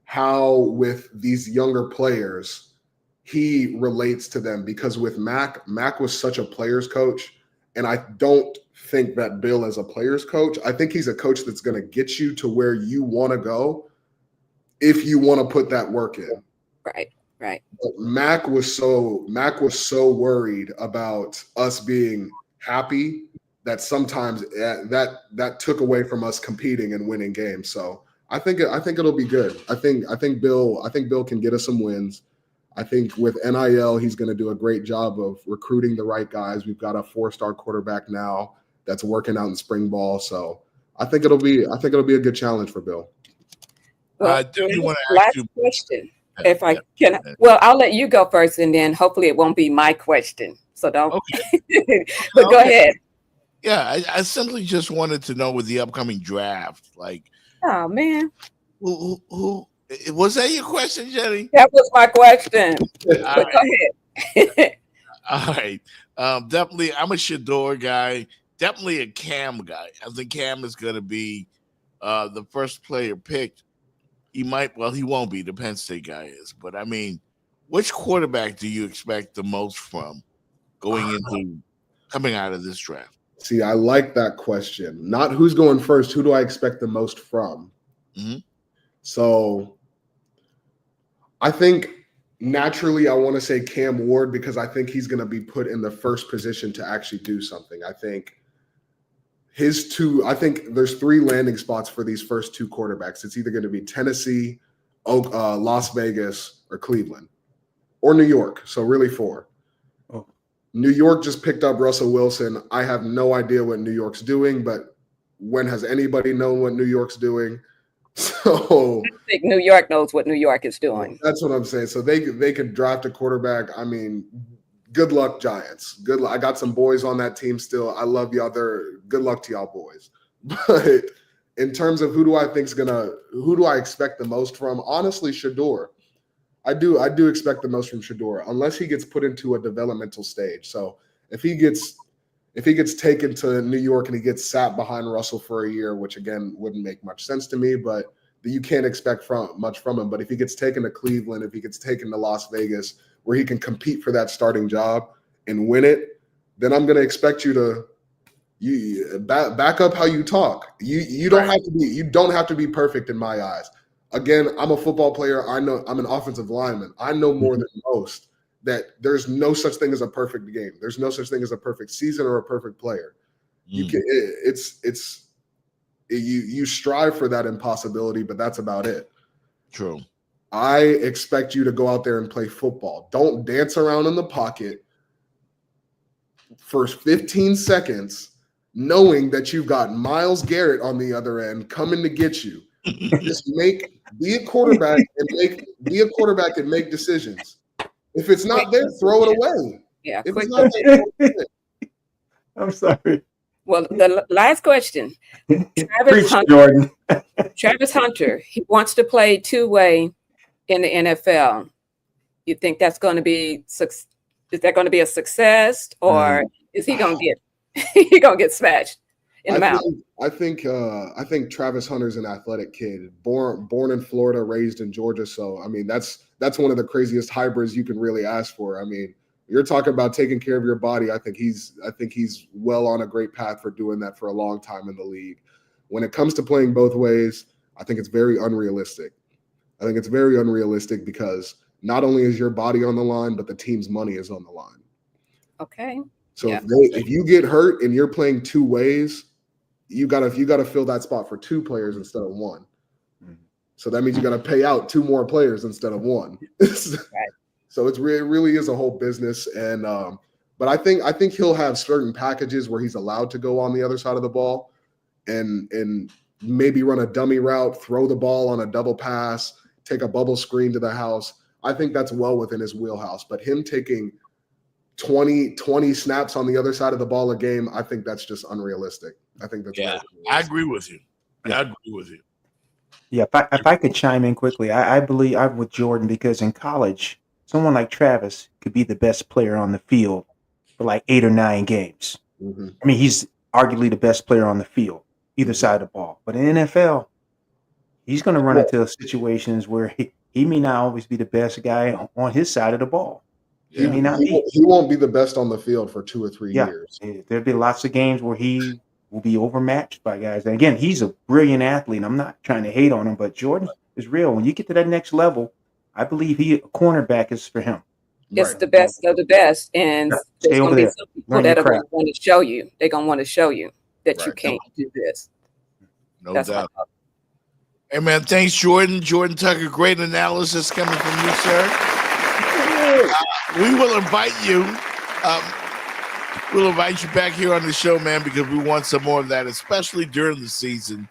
how with these younger players he relates to them, because with Mac was such a player's coach, and I don't think that Bill is a player's coach. I think he's a coach that's going to get you to where you want to go if you want to put that work in. Right. But Mac was so worried about us being happy that sometimes that took away from us competing and winning games. So I think it'll be good. I think Bill can get us some wins. I think with NIL, he's going to do a great job of recruiting the right guys. We've got a 4-star quarterback now that's working out in spring ball. So I think it'll be a good challenge for Bill. Well, I do want to ask you question. If I can, well, I'll let you go first, and then hopefully it won't be my question. So don't. Okay. But go ahead. Yeah, I simply just wanted to know with the upcoming draft, like. Oh man. Who was that your question, Jenny? That was my question. Go ahead. All right. Definitely, I'm a Shedeur guy. Definitely a Cam guy. I think Cam is going to be the first player picked. He won't be. The Penn State guy is. But, I mean, which quarterback do you expect the most from coming out of this draft? See, I like that question. Not who's going first. Who do I expect the most from? Mm-hmm. So I think naturally I want to say Cam Ward, because I think he's going to be put in the first position to actually do something. I think I think there's 3 landing spots for these first 2 quarterbacks. It's either going to be Tennessee, Las Vegas, or Cleveland, or New York. So really 4. Oh. New York just picked up Russell Wilson. I have no idea what New York's doing, but when has anybody known what New York's doing? So I think New York knows what New York is doing. That's what I'm saying. So they could draft a quarterback. I mean, good luck, Giants. Good luck. I got some boys on that team still. I love y'all. Good luck to y'all boys. But in terms of who do I expect the most from? Honestly, Shedeur. I do expect the most from Shedeur, unless he gets put into a developmental stage. So if he gets taken to New York and he gets sat behind Russell for a year, which again wouldn't make much sense to me, but you can't expect much from him. But if he gets taken to Cleveland, if he gets taken to Las Vegas, where he can compete for that starting job and win it, then I'm going to expect you to back up how you talk. You don't have to be perfect in my eyes. Again, I'm a football player. I know I'm an offensive lineman. I know more than most that there's no such thing as a perfect game. There's no such thing as a perfect season or a perfect player. You strive for that impossibility, but that's about it. True. I expect you to go out there and play football. Don't dance around in the pocket for 15 seconds, knowing that you've got Myles Garrett on the other end coming to get you. Just be a quarterback and make decisions. If it's not there, throw it away. Yeah. If it's not there, throw it away. I'm sorry. Well, the last question. Travis Hunter, he wants to play 2-way in the NFL. You think that's going to be a success, or is he going to get smashed in the mouth? I think Travis Hunter's an athletic kid, born in Florida, raised in Georgia. So I mean, that's one of the craziest hybrids you can really ask for. I mean, you're talking about taking care of your body. I think he's well on a great path for doing that for a long time in the league. When it comes to playing both ways, I think it's very unrealistic. I think it's very unrealistic because not only is your body on the line, but the team's money is on the line. Okay. So if you get hurt and you're playing 2 ways, you gotta fill that spot for 2 players instead of 1. So that means you gotta pay out 2 more players instead of 1. So it really is a whole business. And but I think he'll have certain packages where he's allowed to go on the other side of the ball and maybe run a dummy route, throw the ball on a double pass, take a bubble screen to the house. I think that's well within his wheelhouse. But him taking 20 snaps on the other side of the ball a game, I think that's just unrealistic. I think that's I agree with you. I agree with you. Yeah, if I could chime in quickly, I believe I'm with Jordan because in college, someone like Travis could be the best player on the field for like 8 or 9 games. Mm-hmm. I mean, he's arguably the best player on the field, either side of the ball. But in NFL, he's going to run into situations where he may not always be the best guy on his side of the ball. He won't be the best on the field for 2 or 3 years. There'll be lots of games where he will be overmatched by guys. And again, he's a brilliant athlete. I'm not trying to hate on him, but Jordan is real. When you get to that next level, I believe a cornerback is for him. It's the best of the best. And there's going to be some people that are going to want to show you. They're going to want to show you that you can't do this. No doubt. Hey, man, thanks, Jordan. Jordan Tucker, great analysis coming from you, sir. We will invite you. We'll invite you back here on the show, man, because we want some more of that, especially during the season.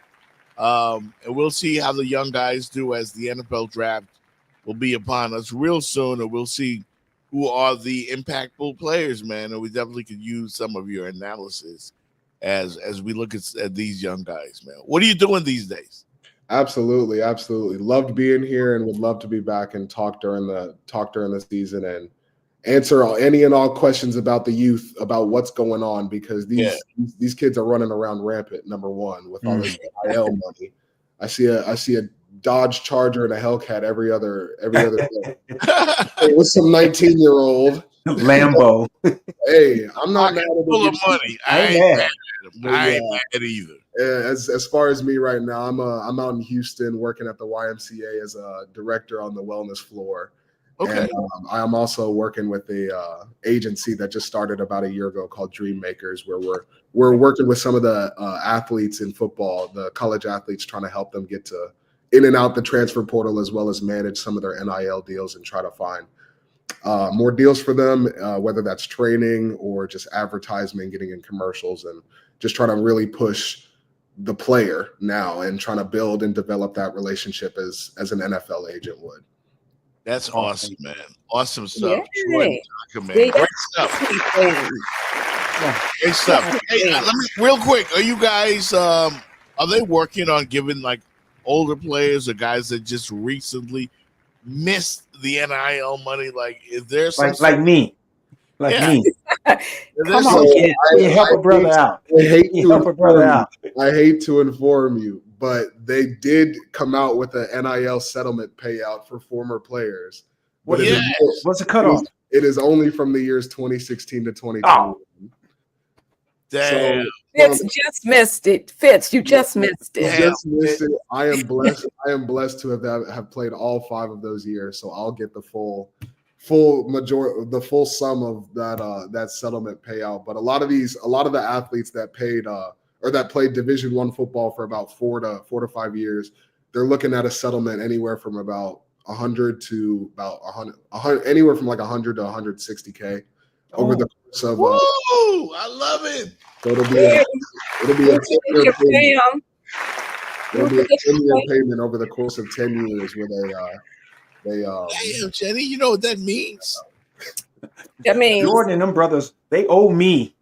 And we'll see how the young guys do as the NFL draft will be upon us real soon, and we'll see who are the impactful players, man. And we definitely could use some of your analysis as we look at these young guys, man. What are you doing these days? Absolutely. Loved being here and would love to be back and talk during the season and answer any and all questions about the youth, about what's going on, because these kids are running around rampant, number one, with all this NIL money. I see a Dodge Charger and a Hellcat every other day. With some 19-year-old Lambo. Hey, I'm not mad at full of money. I ain't mad at him. I ain't mad either. As far as me right now, I'm out in Houston working at the YMCA as a director on the wellness floor. Okay. And I am also working with a agency that just started about a year ago called Dream Makers, where we're working with some of the athletes in football, the college athletes, trying to help them get to in and out the transfer portal, as well as manage some of their NIL deals and try to find more deals for them, whether that's training or just advertisement, getting in commercials, and just trying to really push the player now and trying to build and develop that relationship as an NFL agent would. That's awesome, man. Awesome stuff. Yay. Jordan Tucker, man. See, Great stuff. Great stuff. Hey, let me real quick. Are you guys are they working on giving like older players or guys that just recently missed the NIL money? Like, is there some like me? Come on, kid. Help a brother out. I hate to inform you, but they did come out with an NIL settlement payout for former players. But what's the cutoff? It is only from the years 2016 to 2020. Oh. Damn. Fitz just missed it. Fitz, you just missed it. Just missed it. I am blessed. I am blessed to have played all 5 of those years, so I'll get the full sum of that settlement payout. But a lot of the athletes that paid or that played Division I football for about 4 to 5 years, they're looking at a settlement anywhere from about 100 to about 100 anywhere from like 100 to 160K over the course of. Woo! I love it. So it'll be a 10-year payment. It'll be a 10-year payment over the course of 10 years where they Damn, Jenny, you know what that means? That means Jordan and them brothers, they owe me.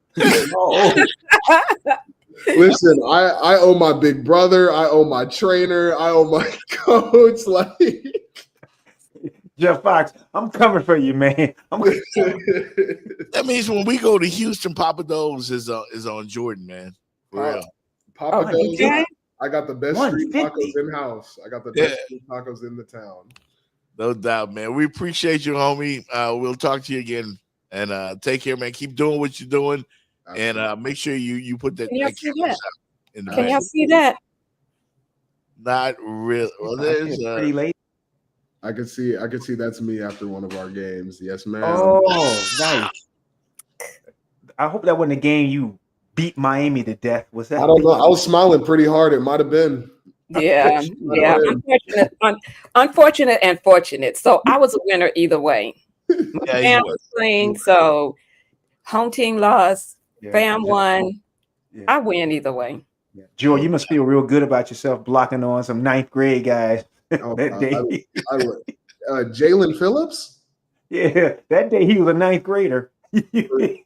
Listen, I owe my big brother, I owe my trainer, I owe my coach. Like Jeff Fox, I'm coming for you, man. That means when we go to Houston, Papa Do's is on Jordan, man. For real. Papa Do's. okay. I got the best street tacos in house. I got the best street tacos in the town. No doubt, man. We appreciate you, homie. We'll talk to you again, and take care, man. Keep doing what you're doing, and make sure you put that. Can y'all see that? In the Can y'all see that? Not really. Well, there's pretty late. I can see that's me after one of our games. Yes, ma'am. Oh, nice. I hope that wasn't a game you beat Miami to death. Was that? I don't know. I was smiling pretty hard. It might have been. Yeah. Unfortunate and fortunate. So I was a winner either way. My fam was playing, so home team lost, fam won. I win either way. Joe, you must feel real good about yourself blocking on some 9th grade guys. That day. Jalen Phillips? Yeah, that day he was a 9th grader. You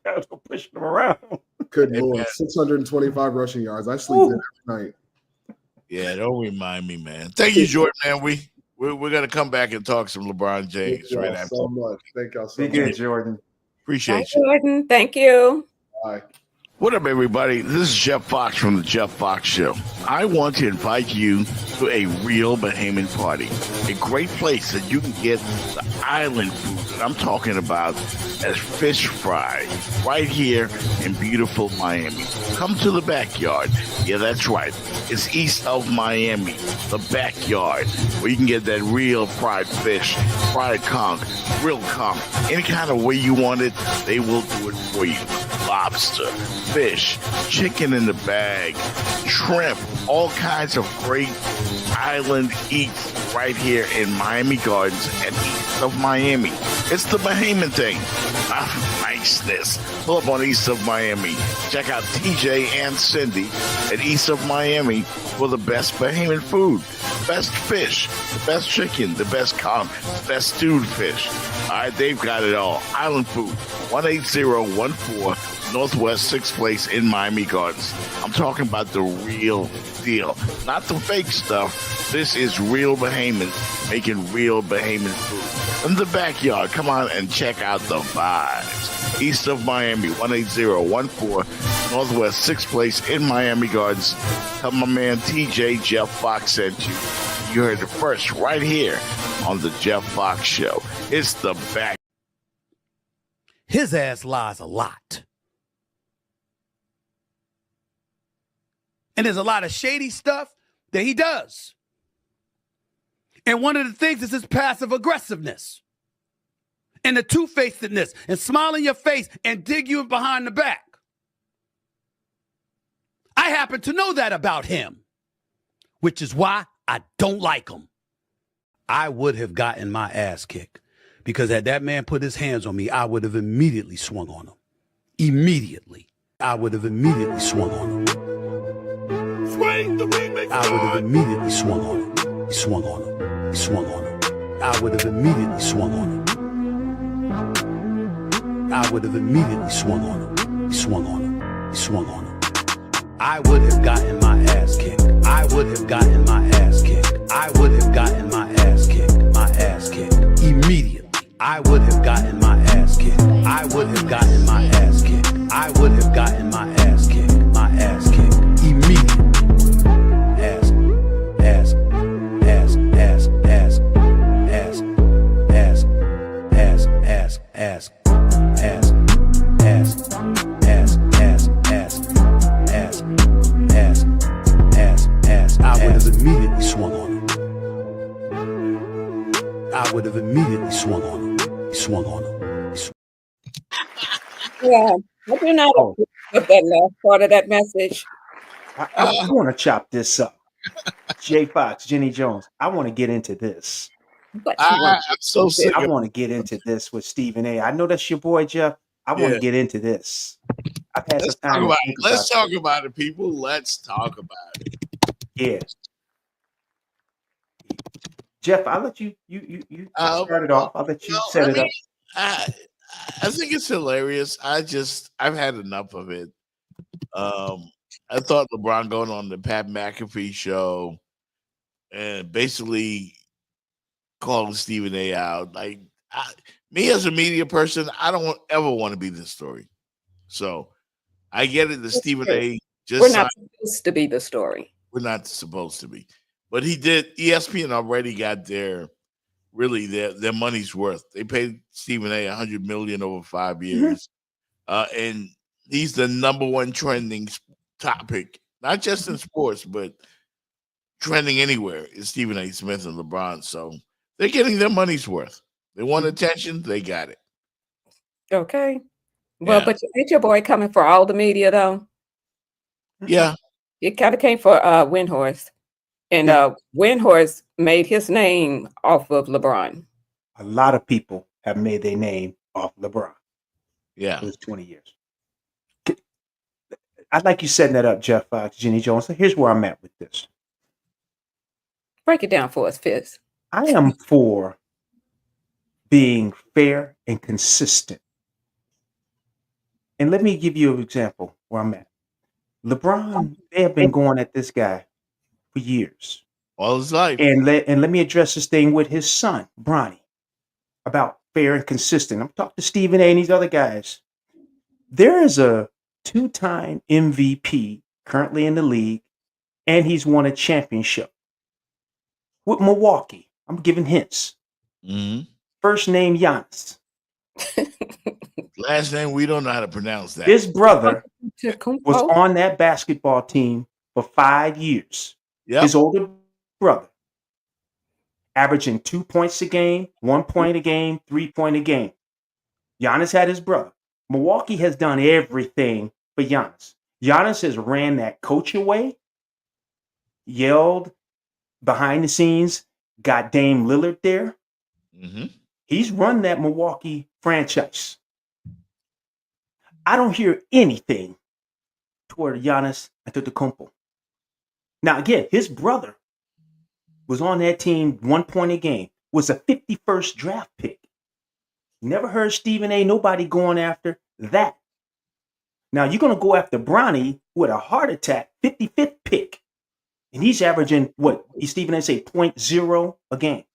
guys were pushing him around. Good Lord, 625 rushing yards. I sleep there every night. Yeah, don't remind me, man. Thank you, Jordan, man. We're gonna come back and talk some LeBron James Thank right y'all after. so much. Thank y'all so Be much. good, Jordan. Appreciate Bye, you. Jordan. Thank you. Bye. What up, everybody? This is Jeff Fox from the Jeff Fox Show. I want to invite you to a real Bahamian party, a great place that you can get the island food that I'm talking about as fish fry right here in beautiful Miami. Come to the backyard. Yeah, that's right. It's east of Miami, the backyard, where you can get that real fried fish, fried conch, grilled conch, any kind of way you want it, they will do it for you. Lobster, fish, chicken in the bag, shrimp, all kinds of great island eats right here in Miami Gardens and east of Miami. It's the Bahamian thing. Niceness. Pull up on East of Miami. Check out TJ and Cindy at East of Miami for the best Bahamian food, best fish, the best chicken, the best conch, the best stewed fish. All right, they've got it all. Island food, 18014 Northwest 6th Place in Miami Gardens. I'm talking about the real deal, not the fake stuff. This is real Bahamians making real Bahamian food. In the backyard, come on and check out the vibes. East of Miami, 18014 Northwest 6th Place in Miami Gardens. Tell my man TJ Jeff Fox sent you. You heard it first right here on the Jeff Fox Show. It's the back. His ass lies a lot. And there's a lot of shady stuff that he does. And one of the things is his passive aggressiveness and the two-facedness and smile in your face and dig you behind the back. I happen to know that about him, which is why I don't like him. I would have gotten my ass kicked because had that man put his hands on me, I would have immediately swung on him. Immediately. I would have immediately swung on him. Swing the remix. I would have immediately swung on him. He swung on him. He swung on him. I would have immediately swung on him. I would have immediately swung on him. He swung on him. He swung on him. I would have gotten my ass kicked. I would have gotten my ass kicked. I would have gotten my ass kicked. My ass kicked. Immediately. I would have gotten my ass kicked. I would have gotten my ass kicked. I would have gotten my ass kicked. My ass kicked. Immediately. Ass. Ass. Ass. Ass. Ass. Ass. Ass. Ass. Ass. Ass. Ass. Ass. Ass. Ass. Ass. Ass. Ass. Ass. Ass. I would have immediately swung on him. I would have immediately swung on him. He swung on him. Yeah, I do not agree with that last part of that message. I want to chop this up. Jay Fox, Jenny Jones. I want to get into this. I'm so sick. I want to get into this with Stephen A. I know that's your boy, Jeff. I want to get into this. I've had Let's some time. talk about it. Let's talk about it, people. Let's talk about it. Yeah. Jeff, I'll let you start it off. I'll let you set it up. I think it's hilarious. I've had enough of it. I thought LeBron going on the Pat McAfee show and basically calling Stephen A. out. Like me as a media person, I don't ever want to be this story. So I get it that Stephen A. We're not supposed to be the story. We're not supposed to be. But he did. ESPN already got their money's worth. They paid Stephen A. $100 million over 5 years, and he's the number one trending topic, not just in sports, but trending anywhere. Is Stephen A. Smith and LeBron. So they're getting their money's worth. They want attention. They got it. Okay. Well, but ain't your boy coming for all the media though? Yeah. It kind of came for Windhorst. And Windhorst made his name off of LeBron. A lot of people have made their name off LeBron. Yeah. It was 20 years. I'd like you setting that up, Jeff Fox, Jenny Jones. So here's where I'm at with this. Break it down for us, Fizz. I am for being fair and consistent. And let me give you an example where I'm at. LeBron, they have been going at this guy for years. All his life. And let me address this thing with his son, Bronny, about fair and consistent. I'm talking to Stephen A. and these other guys. There is a 2-time MVP currently in the league, and he's won a championship with Milwaukee. I'm giving hints. Mm-hmm. First name Giannis. Last name, we don't know how to pronounce that. His brother was on that basketball team for 5 years. Yep. His older brother, averaging 2 points a game, 1 point a game, 3 point a game. Giannis had his brother. Milwaukee has done everything for Giannis. Giannis has ran that coach away, yelled behind the scenes, got Dame Lillard there. Mm-hmm. He's run that Milwaukee franchise. I don't hear anything toward Giannis Antetokounmpo. Now, again, his brother was on that team 1 point a game, was a 51st draft pick. Never heard Stephen A. nobody going after that. Now, you're going to go after Bronny with a heart attack, 55th pick. And he's averaging, what, Stephen A. say 0.0 a game.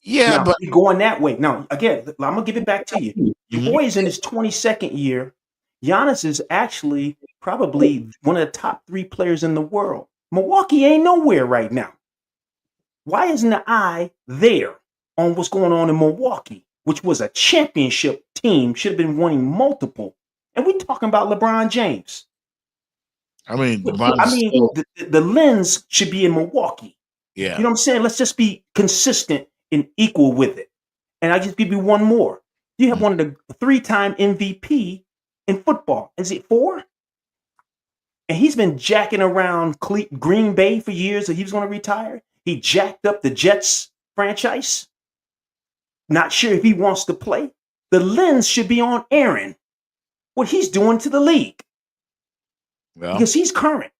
Yeah, now, but you're going that way. Now, again, I'm going to give it back to you. Your boy is in his 22nd year. Giannis is actually probably one of the top 3 players in the world. Milwaukee ain't nowhere right now. Why isn't the eye there on what's going on in Milwaukee, which was a championship team, should have been winning multiple? And we're talking about LeBron James. I mean, the lens should be in Milwaukee. Yeah. You know what I'm saying? Let's just be consistent and equal with it. And I just give you one more. You have one of the 3-time MVP in football. Is it 4? And he's been jacking around Green Bay for years that he was going to retire. He jacked up the Jets franchise. Not sure if he wants to play. The lens should be on Aaron, what he's doing to the league. Well, because he's current.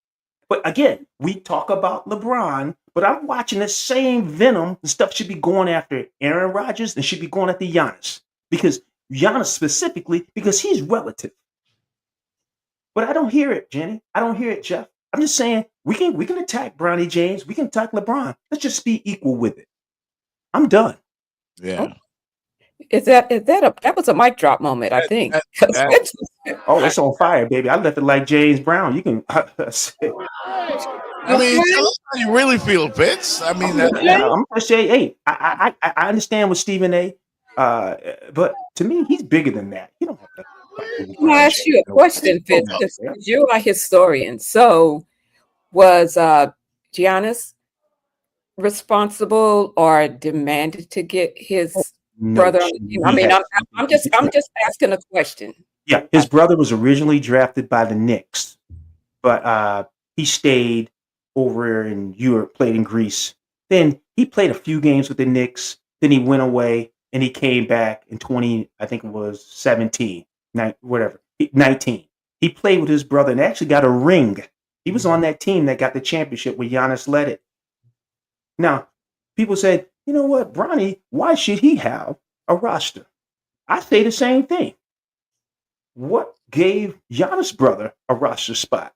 But again, we talk about LeBron, but I'm watching the same venom. The stuff should be going after Aaron Rodgers and should be going after Giannis. Because Giannis specifically, because he's relative. But I don't hear it, Jenny. I don't hear it, Jeff. I'm just saying we can attack Bronny James. We can attack LeBron. Let's just be equal with it. I'm done. Yeah. That was a mic drop moment, I think. Oh, it's on fire, baby. I left it like James Brown. You can. I mean, tell us how you really feel, Fitz. I mean, I'm gonna say, hey, I understand with Stephen A. But to me, he's bigger than that. You don't have to. I'm gonna ask you a question, Fitz. You're a historian. So, was Giannis responsible or demanded to get his brother on the team? I mean, I'm just asking a question. Yeah, his brother was originally drafted by the Knicks, but he stayed over in Europe, played in Greece. Then he played a few games with the Knicks. Then he went away and he came back in 19. He played with his brother and actually got a ring. He was on that team that got the championship when Giannis led it. Now, people said, you know what, Bronny, why should he have a roster? I say the same thing. What gave Giannis' brother a roster spot?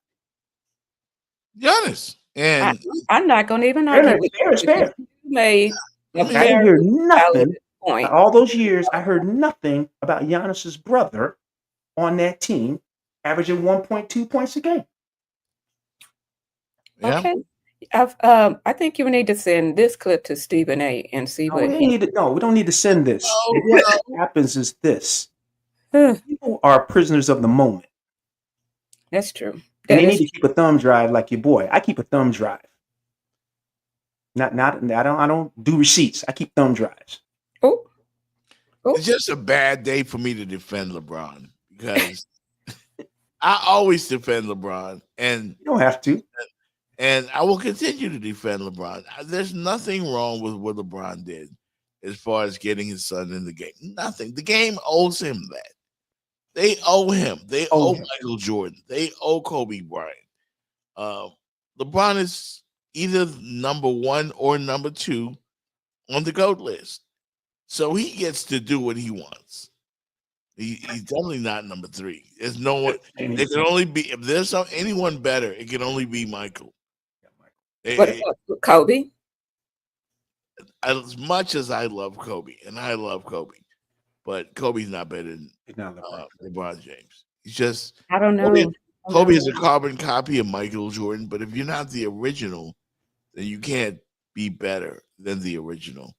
Giannis. And I'm not going to even argue with you. Fair. I didn't hear nothing. All those years, I heard nothing about Giannis' brother on that team, averaging 1.2 points a game. Yeah. Okay. I think you need to send this clip to Stephen A. and see what we don't need to send this. What happens is this. People are prisoners of the moment. That's true. And they need to keep a thumb drive like your boy. I keep a thumb drive. I don't do receipts. I keep thumb drives. It's just a bad day for me to defend LeBron because I always defend LeBron, and you don't have to. And I will continue to defend LeBron. There's nothing wrong with what LeBron did as far as getting his son in the game. Nothing. The game owes him that. They owe him. They owe Michael Jordan. They owe Kobe Bryant. LeBron is either number 1 or number 2 on the GOAT list. So he gets to do what he wants. He's definitely not number 3. There's no one. It can only be, if there's anyone better, it can only be Michael. What Kobe? As much as I love Kobe, and I love Kobe, but Kobe's not better than LeBron James. He's just, I don't know. Kobe is a carbon copy of Michael Jordan, but if you're not the original, then you can't be better than the original.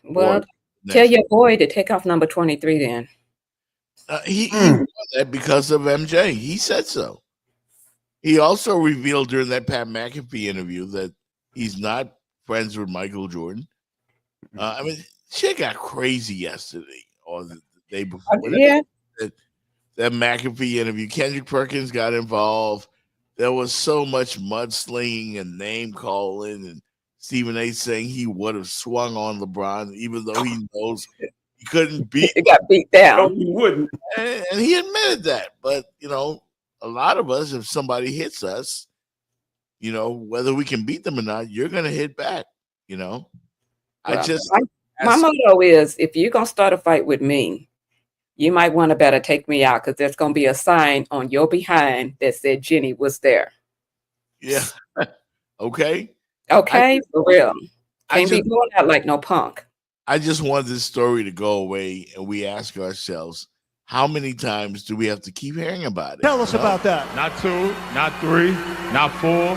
Well, tell your boy to take off number 23 then. He won that because of MJ. He said so. He also revealed during that Pat McAfee interview that he's not friends with Michael Jordan. I mean, shit got crazy yesterday or the day before. Yeah. That McAfee interview. Kendrick Perkins got involved. There was so much mudslinging and name calling, and Stephen A. saying he would have swung on LeBron, even though he knows he couldn't beat. He got beat down. No, he wouldn't. And he admitted that. But, a lot of us, if somebody hits us, whether we can beat them or not, you're going to hit back, My motto is, if you're going to start a fight with me, you might want to better take me out because there's going to be a sign on your behind that said Jenny was there. Yeah. Okay. Okay, for real. Can't be going out like no punk. I just want this story to go away, and we ask ourselves, how many times do we have to keep hearing about it? Tell us about that. Not 2, not 3, not 4,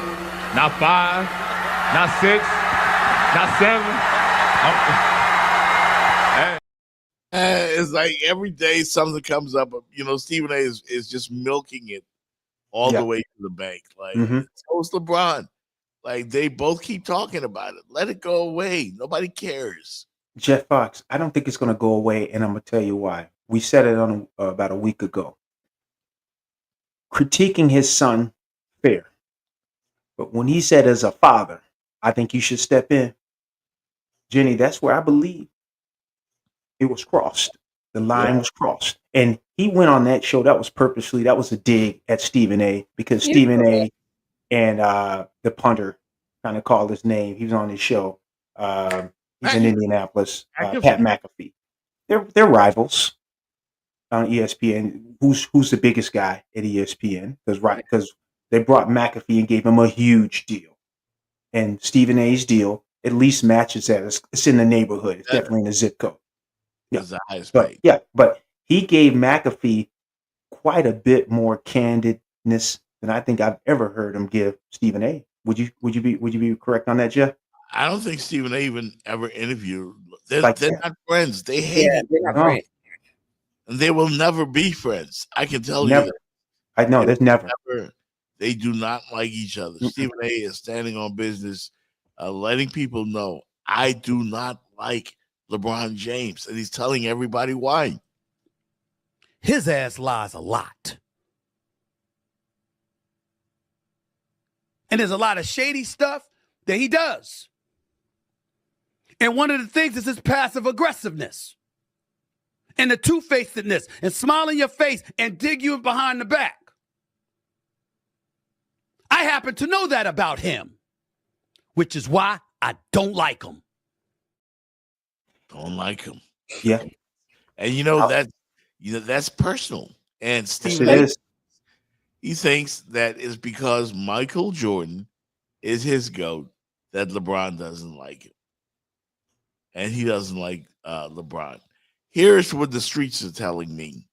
not 5, not 6, not 7. It's like every day something comes up. Stephen A. is just milking it all the way to the bank. Like, so is LeBron. Like they both keep talking about it. Let it go away. Nobody cares. Jeff Fox, I don't think it's going to go away, and I'm going to tell you why. We said it on about a week ago. Critiquing his son, fair. But when he said as a father, I think you should step in. Jenny, that's where I believe it was crossed. The line was crossed. And he went on that show. That was purposely. That was a dig at Stephen A. Because Stephen A. and the punter kind of called his name. He was on his show. He's in Indianapolis. Pat McAfee. They're rivals on ESPN. Who's the biggest guy at ESPN? Because they brought McAfee and gave him a huge deal. And Stephen A.'s deal at least matches that. It's in the neighborhood. It's definitely in the zip code. Yeah. But he gave McAfee quite a bit more candidness than I think I've ever heard him give Stephen A. Would you be correct on that, Jeff? I don't think Stephen A. even ever interviewed. They're not friends. They hate it. They're not friends. And they will never be friends. I can tell Never. you that. I know there's never. They do not like each other. Stephen A. is standing on business, letting people know, I do not like LeBron James. And he's telling everybody why. His ass lies a lot. And there's a lot of shady stuff that he does. And one of the things is his passive aggressiveness and the two-facedness and smile in your face and dig you behind the back. I happen to know that about him, which is why I don't like him. Don't like him. Yeah. And that's personal. And Stephen Yes, it is. He thinks that it's because Michael Jordan is his GOAT that LeBron doesn't like him. And he doesn't like LeBron. Here's what the streets are telling me.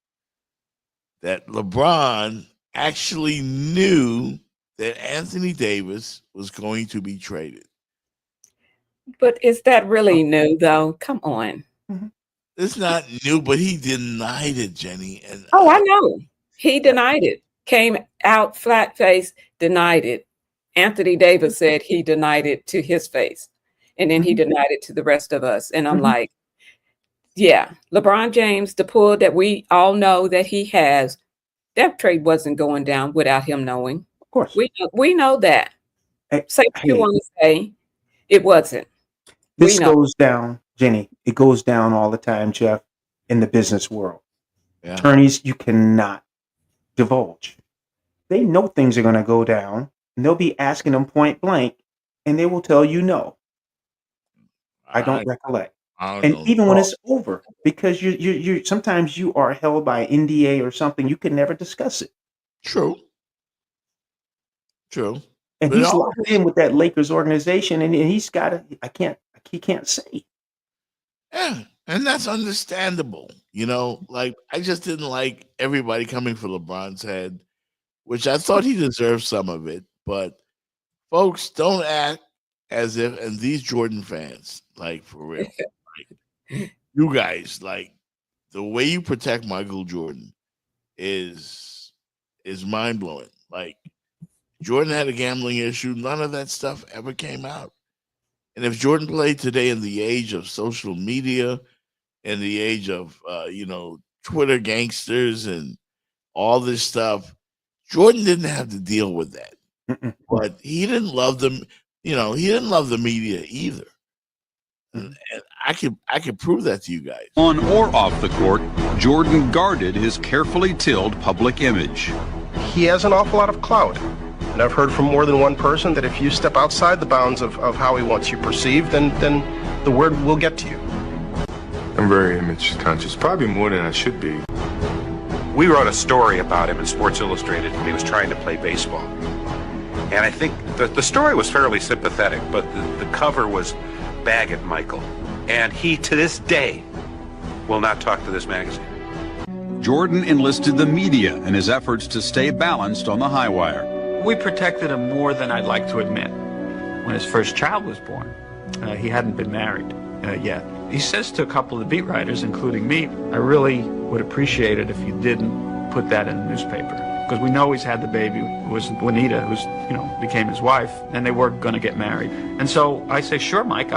That LeBron actually knew that Anthony Davis was going to be traded. But is that really new, though? Come on. It's not new, but he denied it, Jenny. And I know. He denied it. Came out flat-faced, denied it. Anthony Davis said he denied it to his face. And then he denied it to the rest of us. And I'm like, yeah, LeBron James, the pull that we all know that he has, that trade wasn't going down without him knowing. Of course. We know that. Say what you want to say. It wasn't. This goes down, Jenny. It goes down all the time, Jeff, in the business world. Yeah. Attorneys, you cannot divulge. They know things are going to go down, and they'll be asking them point blank, and they will tell you no. I don't recollect. And even when it's over, because you sometimes you are held by NDA or something, you can never discuss it. True. And he's locked in with that Lakers organization, and he's got to. He can't say. Yeah, and that's understandable. Like I just didn't like everybody coming for LeBron's head, which I thought he deserved some of it. But folks, don't act as if, and these Jordan fans, like for real, like, you guys, like the way you protect Michael Jordan is mind blowing. Like Jordan had a gambling issue. None of that stuff ever came out. And if Jordan played today in the age of social media, in the age of, Twitter gangsters and all this stuff, Jordan didn't have to deal with that. But he didn't love them. He didn't love the media either. And I could prove that to you guys. On or off the court, Jordan guarded his carefully tilled public image. He has an awful lot of clout. And I've heard from more than one person that if you step outside the bounds of how he wants you perceived, then the word will get to you. I'm very image conscious, probably more than I should be. We wrote a story about him in Sports Illustrated when he was trying to play baseball. And I think the story was fairly sympathetic, but the cover was Bag It Michael. And he, to this day, will not talk to this magazine. Jordan enlisted the media in his efforts to stay balanced on the high wire. We protected him more than I'd like to admit. When his first child was born, he hadn't been married yet. He says to a couple of the beat writers, including me, I really would appreciate it if you didn't put that in the newspaper. because we know he's had the baby, who was Juanita, who's, you know, became his wife, and they were going to get married. And so I say, sure, Mike,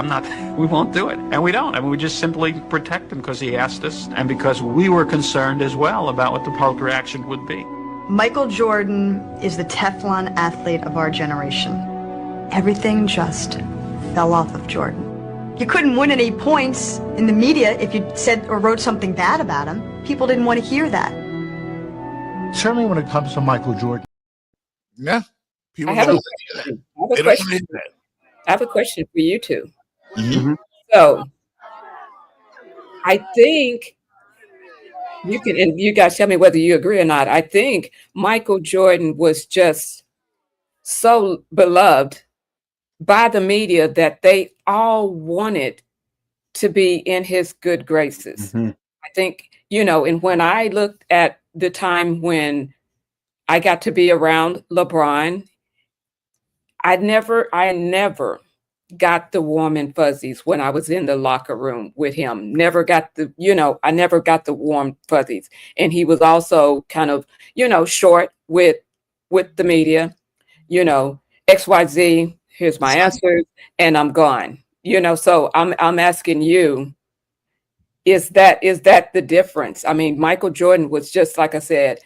we won't do it. And we don't. I mean, we just simply protect him because he asked us and because we were concerned as well about what the public reaction would be. Michael Jordan is the Teflon athlete of our generation. Everything just fell off of Jordan. You couldn't win any points in the media if you said or wrote something bad about him. People didn't want to hear that. Certainly when it comes to Michael Jordan. Yeah. People I have don't a say that. I have They a don't question. say that. I have a question for you two. Mhm. So I think you can, and you guys tell me whether you agree or not. I think Michael Jordan was just so beloved by the media that they all wanted to be in his good graces. Mhm. I think, you know, and when I looked at the time when I got to be around LeBron, I never got the warm and fuzzies when I was in the locker room with him. Never got the, you know, I never got the warm fuzzies. And he was also kind of, you know, short with the media, you know, XYZ, here's my answers, and I'm gone. You know, so I'm asking you, is that the difference? I mean, Michael Jordan was just, like I said,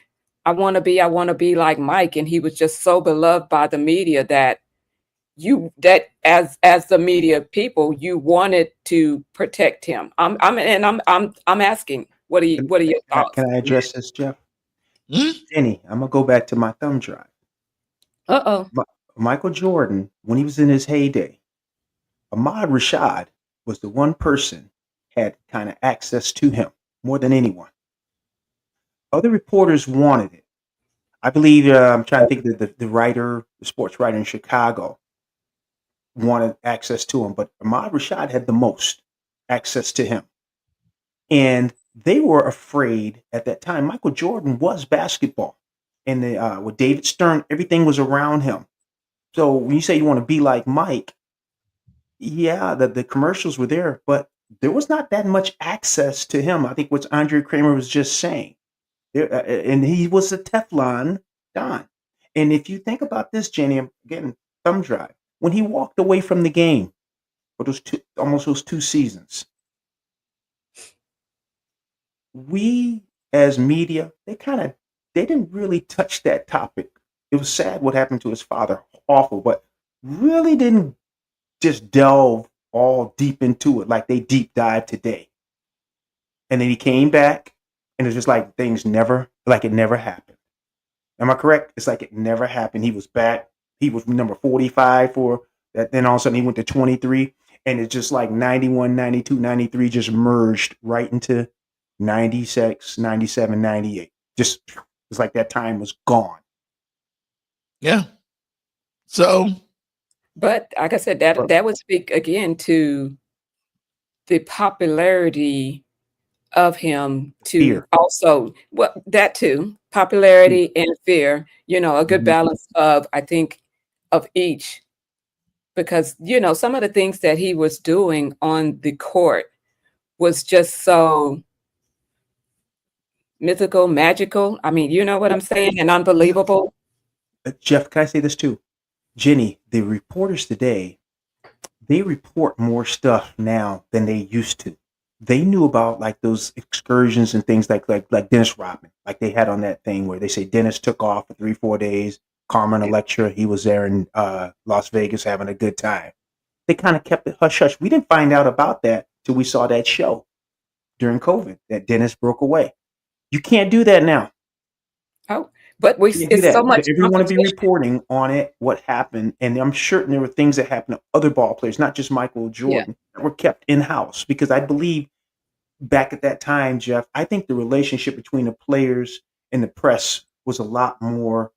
I want to be like Mike, and he was just so beloved by the media that as the media people, you wanted to protect him. I'm asking, what are your thoughts? Can I address this, Jeff? Jenny, I'm gonna go back to my thumb drive. Uh-oh. Michael Jordan, when he was in his heyday, Ahmad Rashad was the one person had kind of access to him more than anyone. Other reporters wanted it. I believe I'm trying to think that the writer, the sports writer in Chicago, wanted access to him, but Ahmad Rashad had the most access to him. And they were afraid at that time. Michael Jordan was basketball. And with David Stern, everything was around him. So when you say you want to be like Mike, yeah, the commercials were there, but there was not that much access to him. I think what Andre Kramer was just saying. And he was a Teflon Don. And if you think about this, Jenny, I'm getting thumb drive. When he walked away from the game for those 2 seasons, we as media, they didn't really touch that topic. It was sad what happened to his father, awful, but really didn't just delve all deep into it like they deep dive today. And then he came back, and it's just like it never happened. Am I correct? It's like it never happened. He was back. He was number 45 for that. Then all of a sudden he went to 23, and it's just like 91, 92, 93 just merged right into 96, 97, 98. Just it's like that time was gone. Yeah. So, but like I said, that would speak again to the popularity of him, to fear. Also, well, that too, popularity and fear, you know, a good balance of, I think, of each, because, you know, some of the things that he was doing on the court was just so mythical, magical. I mean, you know what I'm saying? And unbelievable. Jeff, can I say this too? Jenny, the reporters today, they report more stuff now than they used to. They knew about like those excursions and things like Dennis Rodman, like they had on that thing where they say Dennis took off for 3-4 days. Carmen Electra, he was there in Las Vegas having a good time. They kind of kept it hush hush. We didn't find out about that till we saw that show during COVID that Dennis broke away. You can't do that now. Oh, but it's so much. Everyone to be reporting on it, what happened, and I'm sure there were things that happened to other ball players, not just Michael Jordan, that were kept in house. Because I believe back at that time, Jeff, I think the relationship between the players and the press was a lot more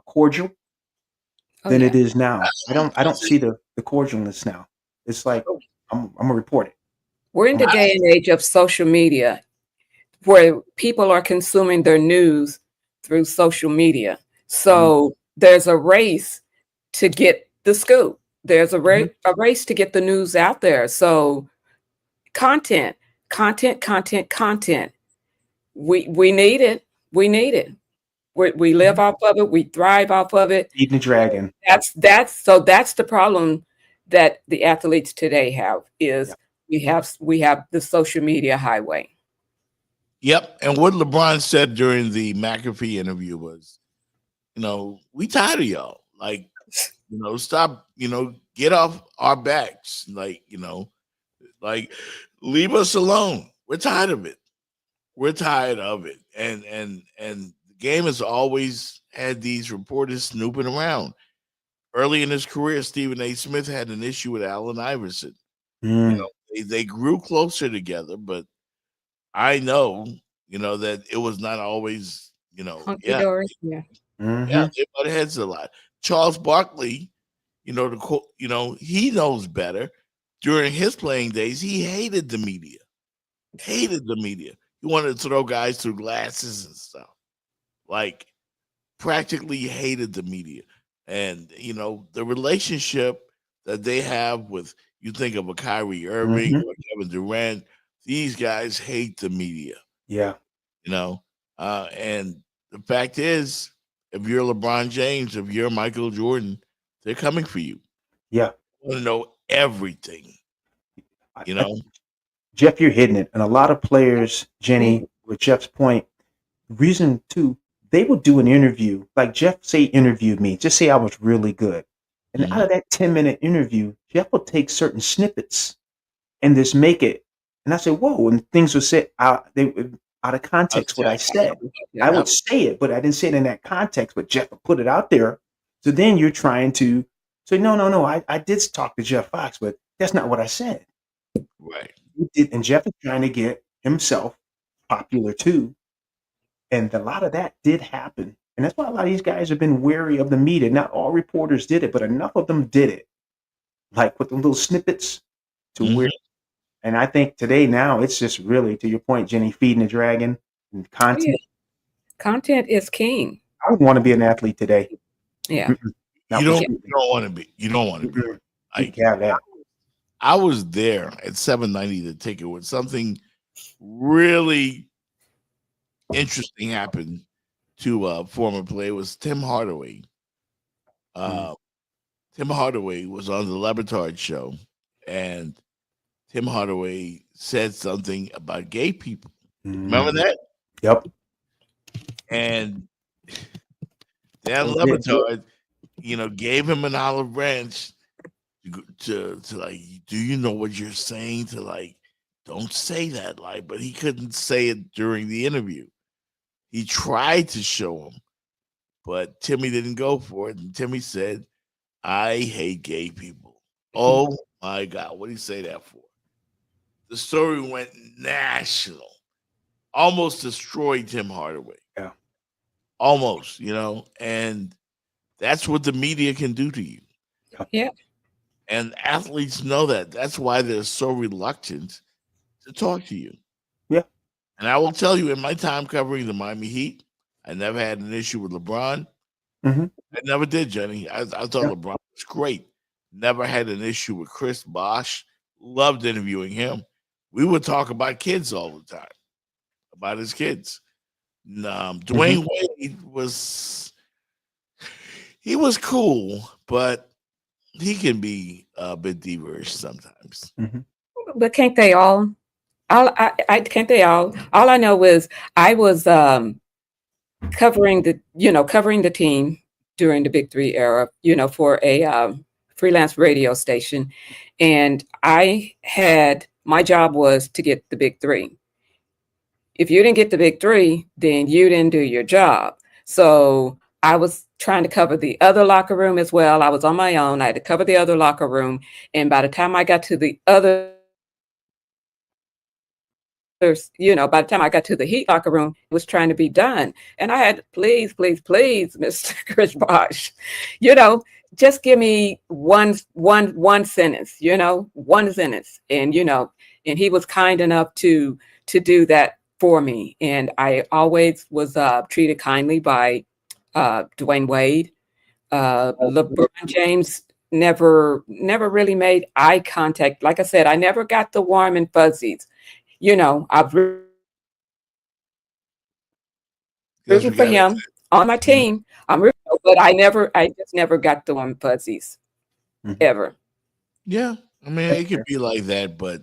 cordial than it is now. I don't see the cordialness now. It's like I'm gonna report it. We're in the day and age of social media, where people are consuming their news through social media. So there's a race to get the scoop. There's a race to get the news out there. So content. We need it. We need it. We live off of it. We thrive off of it. Feeding the dragon. That's the problem that the athletes today have is we have the social media highway. Yep. And what LeBron said during the McAfee interview was, we tired of y'all. Like, stop, get off our backs. Like, leave us alone. We're tired of it. We're tired of it. And the game has always had these reporters snooping around. Early in his career, Stephen A. Smith had an issue with Allen Iverson. They grew closer together, but I know, that it was not always, they butted heads a lot. Charles Barkley, he knows better. During his playing days, he hated the media. He wanted to throw guys through glasses and stuff. Like, practically hated the media. And, the relationship that they have with, you think of a Kyrie Irving or Kevin Durant, these guys hate the media. Yeah. And the fact is, if you're LeBron James, if you're Michael Jordan, they're coming for you. Yeah. They want to know everything. Jeff, you're hitting it. And a lot of players, Jenny, with Jeff's point, reason too, they will do an interview. Like Jeff interviewed me, just say I was really good. And out of that 10-minute interview, Jeff will take certain snippets and just make it. And I said, whoa, and things were said out of context what I said. I would say it, but I didn't say it in that context, but Jeff would put it out there. So then you're trying to say, no, I did talk to Jeff Fox, but that's not what I said. Right. And Jeff is trying to get himself popular too. And a lot of that did happen. And that's why a lot of these guys have been wary of the media. Not all reporters did it, but enough of them did it. Like with the little snippets to where. And I think today now it's just really, to your point, Jenny, feeding the dragon and content. Yeah. Content is king. I would want to be an athlete today. Yeah. You don't want to be. You don't want to be. Like, I was there at 790 the ticket when something really interesting happened to a former player. It was Tim Hardaway. Tim Hardaway was on the Le Batard show, and Tim Hardaway said something about gay people. Remember that? Yep. And Dan Le Batard, gave him an olive branch to like, do you know what you're saying? To like, don't say that, like, but he couldn't say it during the interview. He tried to show him, but Timmy didn't go for it. And Timmy said, I hate gay people. Oh my God, what did he say that for? The story went national, almost destroyed Tim Hardaway. Yeah. Almost, and that's what the media can do to you. Yeah. And athletes know that. That's why they're so reluctant to talk to you. Yeah. And I will tell you, in my time covering the Miami Heat, I never had an issue with LeBron. I never did, Jenny. I thought LeBron was great. Never had an issue with Chris Bosh. Loved interviewing him. We would talk about kids all the time, about his kids. Dwayne Wade was cool, but he can be a bit diva-ish sometimes. But can't they all? Can't they all? All I know is I was covering the team during the Big Three era, for a freelance radio station, and my job was to get the Big Three. If you didn't get the Big Three, then you didn't do your job. So I was trying to cover the other locker room as well. I was on my own. I had to cover the other locker room. And by the time I got to the other, by the time I got to the Heat locker room, it was trying to be done. And I had, please, Mr. Chris Bosh, just give me one sentence, one sentence. And, and he was kind enough to do that for me. And I always was treated kindly by Dwayne Wade. LeBron James never really made eye contact. Like I said, I never got the warm and fuzzies. I've rooted for him on my team. But I just never got the warm fuzzies ever. Yeah, I mean, it could be like that, but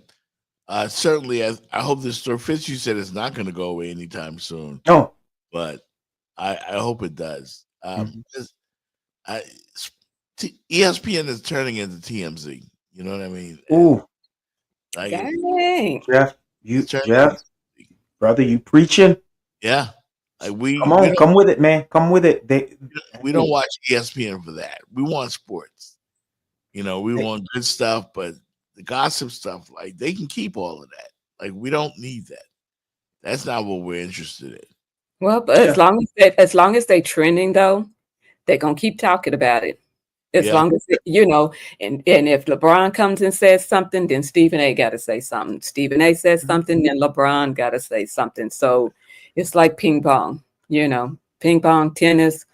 certainly, I hope this story. Fitz, you said it's not going to go away anytime soon. No, but I hope it does. ESPN is turning into TMZ. You know what I mean? Ooh, like, dang. Jeff, brother, you preaching? Yeah, like come with it, man. Come with it. We don't watch ESPN for that. We want sports. We want good stuff, but the gossip stuff, like they can keep all of that. Like we don't need that. That's not what we're interested in. Well, but as long as they trending though, they're gonna keep talking about it. As long as and if LeBron comes and says something, then Stephen A. got to say something. Stephen A. says something, then LeBron got to say something. So it's like ping pong, ping pong, tennis,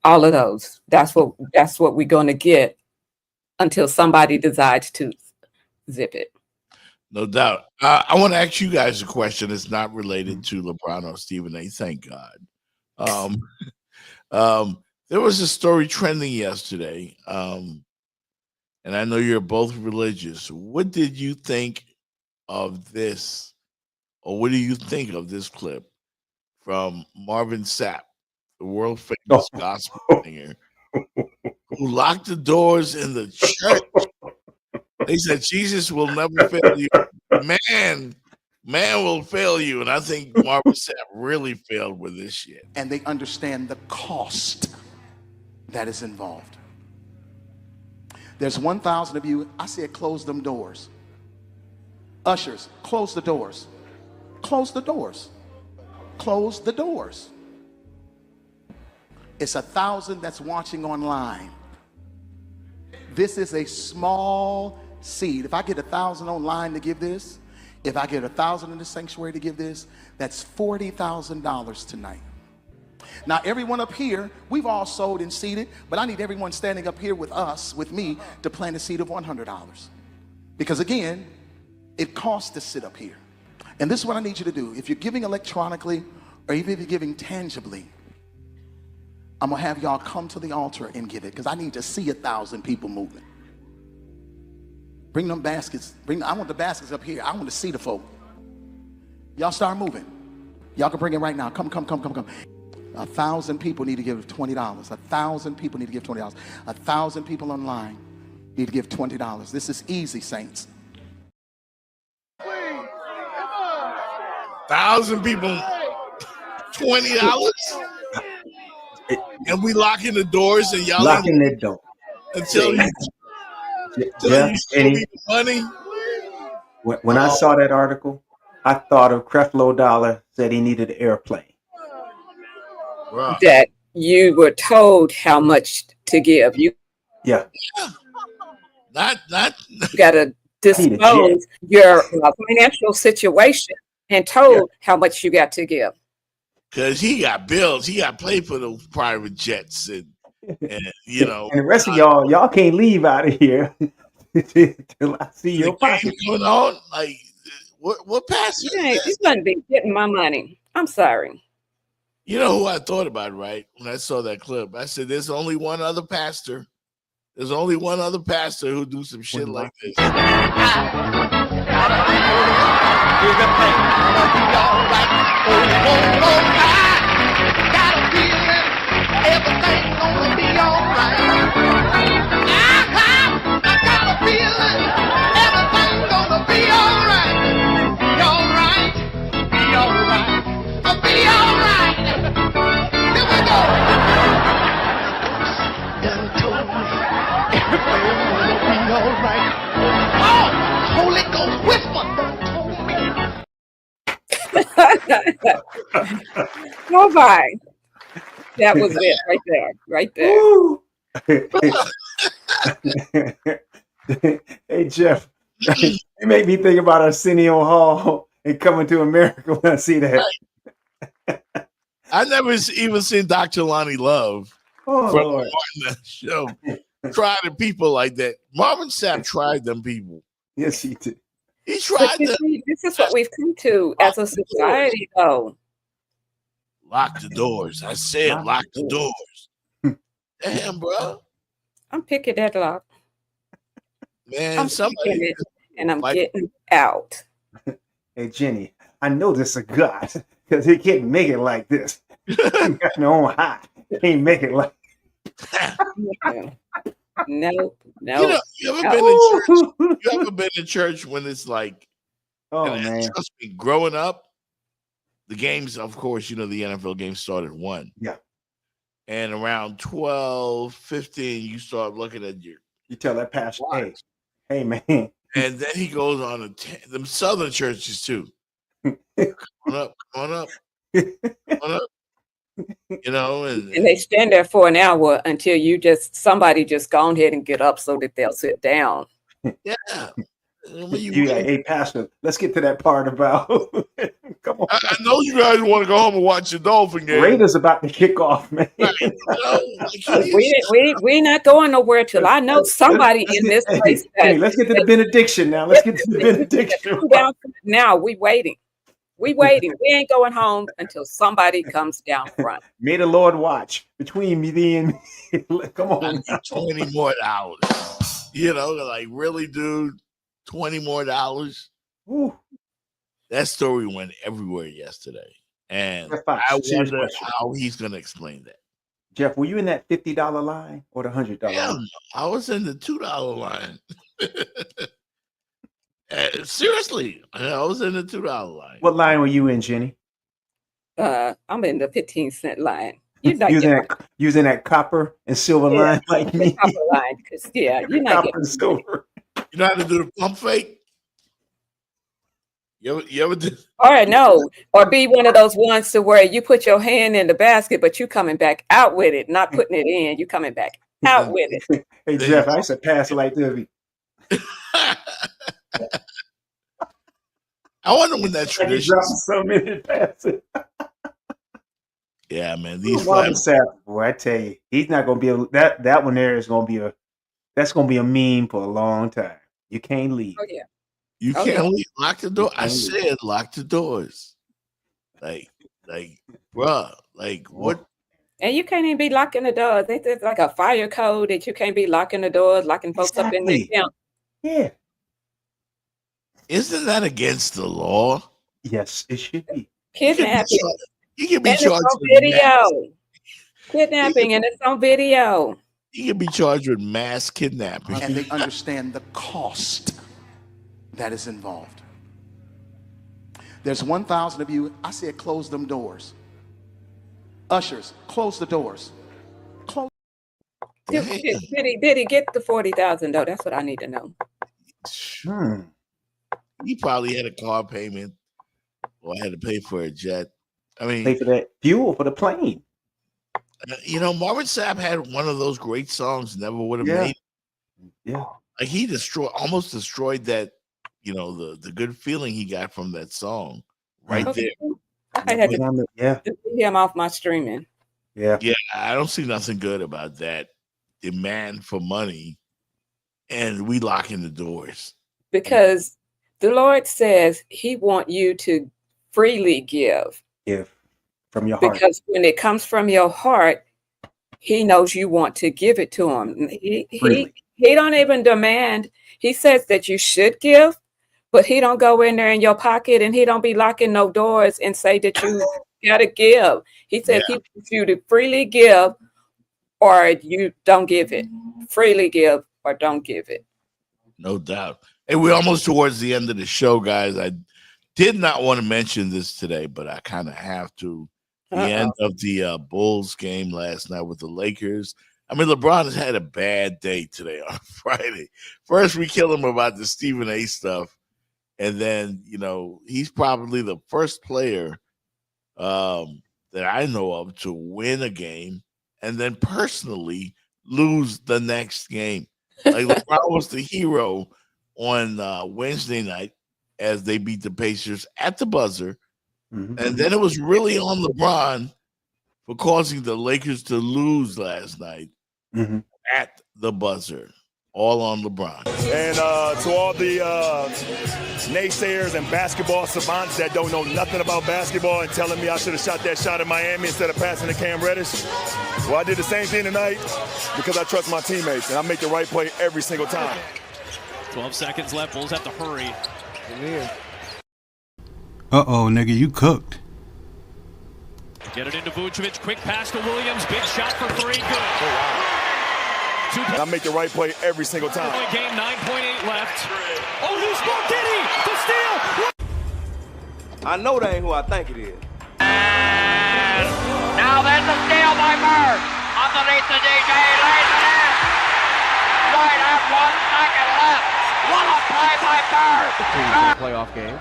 all of those. That's what we're gonna get until somebody decides to zip it. No doubt. I want to ask you guys a question that's not related to LeBron or Stephen A. Thank God. There was a story trending yesterday, and I know you're both religious. What did you think of this, or what do you think of this clip from Marvin Sapp, the world famous gospel singer, who locked the doors in the church? They said Jesus will never fail you. Man will fail you. And I think Marvin Sapp really failed with this shit. And they understand the cost that is involved. There's 1,000 of you. I said close them doors. Ushers, close the doors. Close the doors. Close the doors. It's 1,000 that's watching online. This is a small seed. If I get 1,000 online to give this, if I get 1,000 in the sanctuary to give this, that's $40,000 tonight. Now, everyone up here, we've all sold and seeded, but I need everyone standing up here with us, with me, to plant a seed of $100. Because again, it costs to sit up here. And this is what I need you to do. If you're giving electronically, or even if you're giving tangibly, I'm gonna have y'all come to the altar and give it, because I need to see 1,000 people moving. Bring them baskets. I want the baskets up here. I want to see the folk. Y'all start moving. Y'all can bring it right now. Come. 1,000 people need to give $20. 1,000 people need to give $20. 1,000 people online need to give $20. This is easy, saints. 1,000 people, $20, and we locking the doors, and y'all locking the door until you show me the money. When I saw that article, I thought of Creflo Dollar said he needed an airplane. Wow. That you were told how much to give. Not you got to disclose your financial situation and told how much you got to give. Because he got bills. He got paid for those private jets and and the rest of y'all can't leave out of here till I see your pocket going on. Like, what pastor? You shouldn't be getting my money. I'm sorry. You know who I thought about, right? When I saw that clip, I said, "There's only one other pastor. There's only one other pastor who do some shit like this." Everything's gonna be alright. I got a feeling everything's gonna be alright. Be alright. Be alright. Be alright. Here we go. Done told me everything's gonna be alright. Oh, Holy Ghost whisper. Go by. That was it right there. Hey, Jeff, it made me think about Arsenio Hall and Coming to America when I see that. I never even seen Dr. Lonnie Love from that show try the people like that. Marvin Sapp tried them people. Yes, he did. He tried them. This is what we've come to as a society, though. Lock the doors. I said lock the doors. Damn, bro. I'm picking that lock. Man, I'm somebody picking it, and I'm getting out. Hey, Jenny, I know this is God because he can't make it like this. He got no own high. He can't make it like No. You ever been in church? You ever been in church when it's like, man. Trust me, growing up, the games, of course, the NFL games started 1. Yeah. And around 12, 15, you start looking at you tell that pastor, hey, man. And then he goes on them southern churches too. Come on up. And they stand there for an hour until somebody just go ahead and get up so that they'll sit down. Yeah. Hey, pastor, let's get to that part about. Come on. I know you guys want to go home and watch the Dolphin game. Raiders about to kick off, man. We not going nowhere till I know somebody in this place. Hey, let's get to the benediction now. Let's get to the benediction. Now we waiting. We ain't going home until somebody comes down front. May the Lord watch between me and me. Come on. $20 more. Like, really, dude? $20 more. Ooh. That story went everywhere yesterday. And I wonder how he's going to explain that. Jeff, were you in that $50 line or the $100 line? I was in the $2 line. Seriously, I was in the $2 line. What line were you in, Jenny? I'm in the 15-cent line. Using that copper and silver line like me. Copper line, because you're not getting silver. You know how to do the pump fake? You ever did? Or no, or be one of those ones to where you put your hand in the basket, but you coming back out with it, not putting it in. You coming back out with it. Hey Jeff, I used to pass it like this. I wonder when that tradition. So many passes. Yeah, man. These boy, I tell you, he's not gonna be able. That one there is gonna be that's gonna be a meme for a long time. You can't leave. Oh yeah. You can't leave. Lock the door. I said lock the doors. Like, bruh, like what? And you can't even be locking the doors. It's like a fire code that you can't be locking the doors, locking folks up in the account. Yeah. Isn't that against the law? Yes, it should be. Kidnapping. You can be and charged with video. Kidnapping, and it's on video. You can be charged with mass kidnapping. And they understand the cost that is involved. There's 1,000 of you. I said close them doors. Ushers, close the doors. Close. Did he get the 40,000 though? That's what I need to know. He probably had a car payment or had to pay for a jet. I mean, pay for that fuel for the plane. Marvin Sapp had one of those great songs, Never Would Have Made It. Yeah. Like he almost destroyed that, the good feeling he got from that song right there. I had to see him off my streaming. Yeah. Yeah, I don't see nothing good about that demand for money and we locking the doors. Because the Lord says he wants you to freely give. Give from your heart. Because when it comes from your heart, he knows you want to give it to him. He don't even demand. He says that you should give, but he don't go in there in your pocket and he don't be locking no doors and say that you gotta give. He said he wants you to freely give or you don't give it. Freely give or don't give it. No doubt. Hey, we're almost towards the end of the show, guys. I did not want to mention this today, but I kind of have to. The end of the Bulls game last night with the Lakers. I mean, LeBron has had a bad day today on Friday. First, we kill him about the Stephen A stuff. And then, he's probably the first player that I know of to win a game and then personally lose the next game. Like LeBron was the hero on Wednesday night as they beat the Pacers at the buzzer. Mm-hmm. And then it was really on LeBron for causing the Lakers to lose last night at the buzzer all on LeBron. And to all the naysayers and basketball savants that don't know nothing about basketball and telling me I should have shot that shot in Miami instead of passing to Cam Reddish. Well, I did the same thing tonight because I trust my teammates and I make the right play every single time. 12 seconds left. Bulls have to hurry. Uh-oh, nigga, you cooked. Get it into Vucevic. Quick pass to Williams. Big shot for three. Good. I make the right play every single time. Point game, 9.8 left. Oh, loose ball, Giddey, the steal. I know that ain't who I think it is. And now there's a steal by Bird. Underneath the DJ, lays it in. Right at 1 second left. What a play by Bird. Playoff game.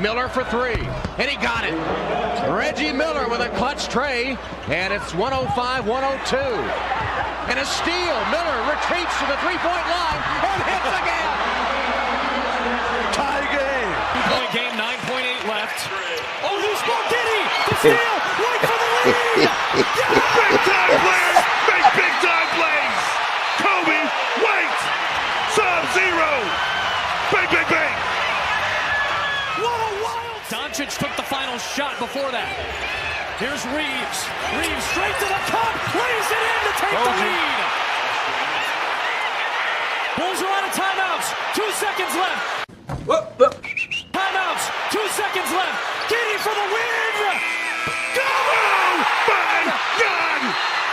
Miller for three, and he got it. Reggie Miller with a clutch tray, and it's 105-102. And a steal. Miller retreats to the three-point line and hits again. Tie game. 2-point game, 9.8 left. Oh, loose ball, Giddey, the steal. Right for the lead. Big time plays. Make big time plays. Kobe, White, Sub-Zero. Bang, bang, bang. Doncic took the final shot before that. Here's Reeves. Reeves straight to the cup. Lays it in to take the lead. Bulls are out of timeouts. 2 seconds left. Timeouts. 2 seconds left. Giddey for the win. Go! Oh my God!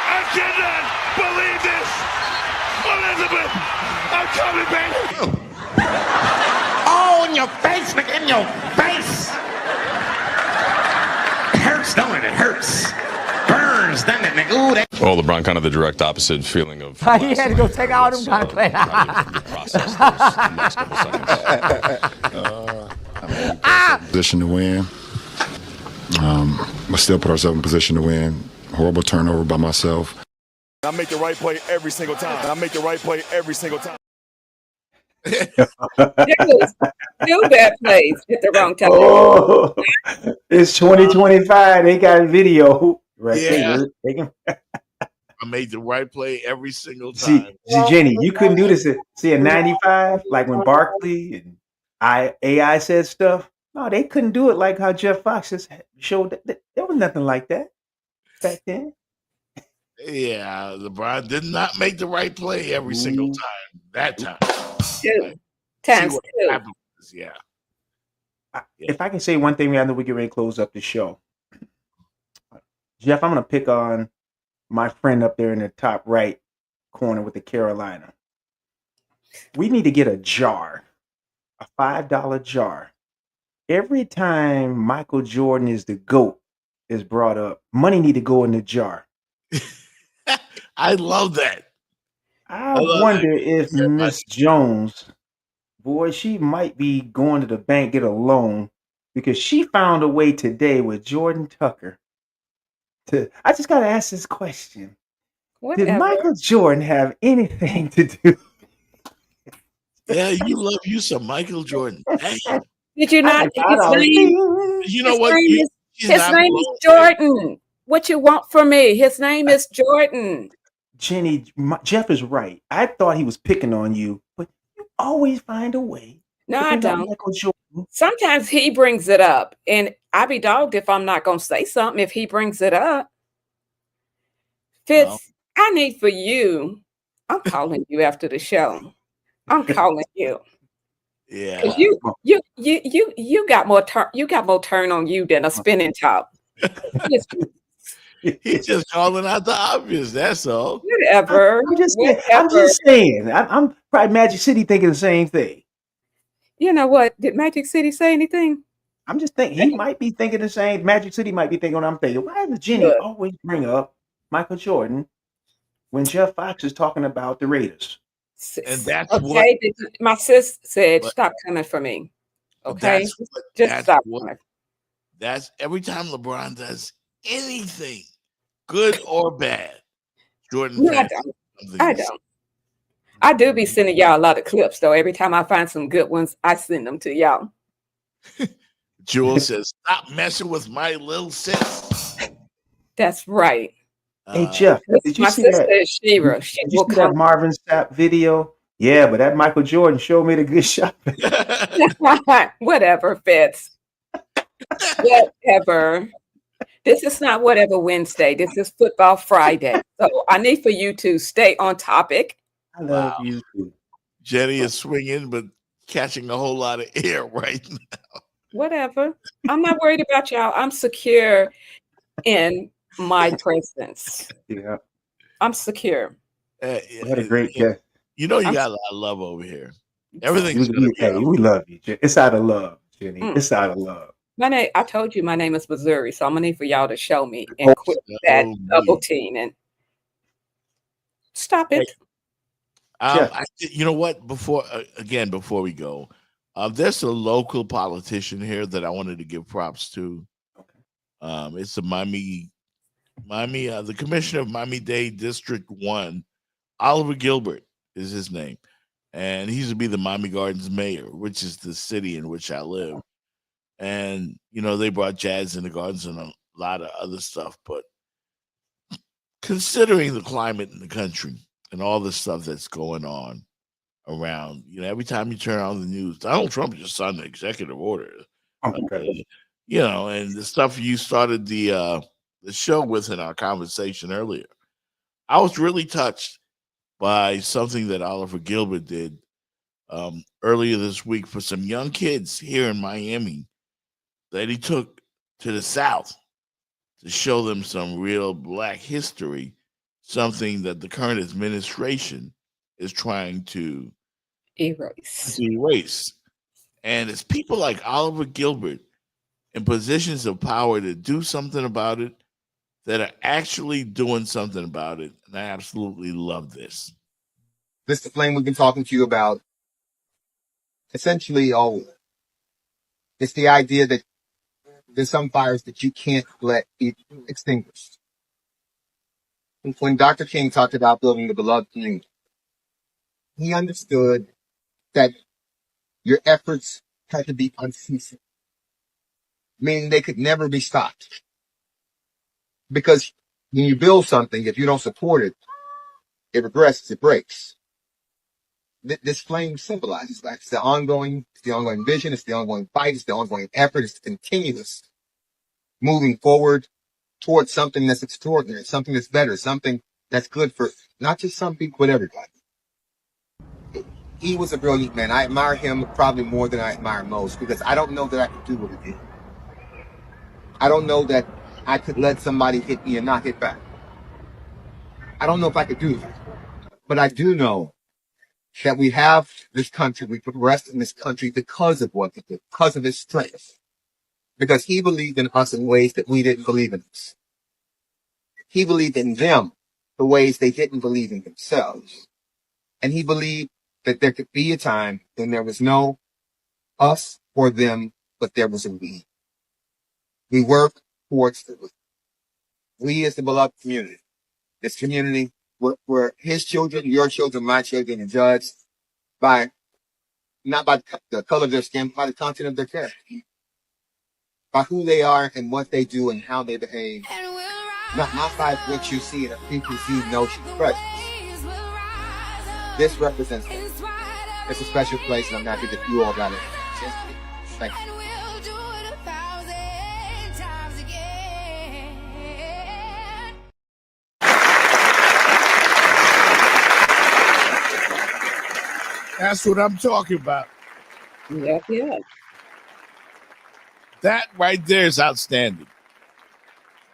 I cannot believe this. Elizabeth, I'm coming, baby. Oh, in your face, nigga, in your face. It hurts, don't it? It hurts. Burns, doesn't it, nigga? Ooh, that. Well, LeBron, kind of the direct opposite feeling of. He had to go take out him trying to play. Position to win. But still put ourselves in position to win. Horrible turnover by myself. I make the right play every single time. I make the right play every single time. Two bad plays at the wrong time. Oh, it's 2025. They got video right there. I made the right play every single time. See, Jenny, you couldn't do this. See, a 95, like when Barkley and AI said stuff. No, they couldn't do it like how Jeff Fox just showed. That there was nothing like that back then. Yeah, LeBron did not make the right play every single time. That time. Times two. Yeah. If I can say one thing, I know we get ready to close up the show. Jeff, I'm going to pick on my friend up there in the top right corner with the Carolina. We need to get a jar, a $5 jar. Every time Michael Jordan is the GOAT is brought up, money need to go in the jar. I love that. I wonder if Miss Jones, boy, she might be going to the bank get a loan because she found a way today with Jordan Tucker. I just got to ask this question. Whatever. Did Michael Jordan have anything to do? Yeah, you love you some Michael Jordan. Damn. Did you not? You know what? His name is Jordan. What you want from me? His name is Jordan. Jenny, Jeff is right. I thought he was picking on you, but you always find a way. No, I don't. Sometimes he brings it up, and I be dogged if I'm not going to say something if he brings it up. Fitz, well, I need for you. I'm calling you after the show. I'm calling you. Yeah. You got more turn. You got more turn on you than a spinning top. He's just calling out the obvious. That's all. Whatever. I'm just saying. I'm probably Magic City thinking the same thing. You know what? Did Magic City say anything? I'm just thinking he might be thinking the same. Magic City might be thinking what I'm thinking. Why does Jenny always bring up Michael Jordan when Jeff Fox is talking about the Raiders? And that's okay. My sis said, "Stop coming for me." Okay, just stop. That's every time LeBron does anything, good or bad. Jordan. No, I don't. I do be sending y'all a lot of clips, though. Every time I find some good ones, I send them to y'all. Jewel says, "Stop messing with my little sis." That's right. Hey Jeff, did you see that? Shira. Did you see that Marvin Sapp video Yeah, but that Michael Jordan showed me the good shot. Whatever, Fitz. Whatever. This is not Whatever Wednesday. This is Football Friday. So I need for you to stay on topic. I love you too. Jenny is swinging, but catching a whole lot of air right now. Whatever. I'm not worried about y'all. I'm secure in my presence. Yeah. I'm secure. What a great guest. You know you got a lot of love over here. Everything's we love you, Jenny. It's out of love, Jenny. It's out of love. I told you my name is Missouri, so I'm gonna need for y'all to show me and quit that double team and stop it. You know what? Before we go, there's a local politician here that I wanted to give props to. It's the Miami, the commissioner of Miami-Dade District 1, Oliver Gilbert is his name, and he used to be the Miami Gardens mayor, which is the city in which I live. And they brought jazz in the gardens and a lot of other stuff, but considering the climate in the country and all the stuff that's going on around, every time you turn on the news, Donald Trump just signed an executive order. And the stuff you started the show with in our conversation earlier. I was really touched by something that Oliver Gilbert did earlier this week for some young kids here in Miami that he took to the South to show them some real Black history, something that the current administration is trying to erase. And it's people like Oliver Gilbert in positions of power to do something about it that are actually doing something about it. And I absolutely love this. Mr. Flame, we've been talking to you about essentially, it's the idea that there's some fires that you can't let be extinguished. When Dr. King talked about building the beloved community, he understood that your efforts had to be unceasing, meaning they could never be stopped. Because when you build something, if you don't support it, it regresses, it breaks. This flame symbolizes that. It's the ongoing vision, it's the ongoing fight, it's the ongoing effort, it's the continuous moving forward towards something that's extraordinary, something that's better, something that's good for not just some people, but everybody. He was a brilliant man. I admire him probably more than I admire most, because I don't know that I could do what he did. I don't know that I could let somebody hit me and not hit back. I don't know if I could do that. But I do know that we have this country, we progressed in this country because of what he did, because of his strength. Because he believed in us in ways that we didn't believe in us. He believed in them the ways they didn't believe in themselves. And he believed that there could be a time when there was no us or them, but there was a we. We work towards the we as the beloved community. This community where his children, your children, my children are judged by, not by the color of their skin, by the content of their character. By who they are and what they do and how they behave. Not by what you see in a preconceived notion of prejudice. This represents it. It's a special place, and I'm happy that you all got it. Thank you. That's what I'm talking about. Yep. That right there is outstanding.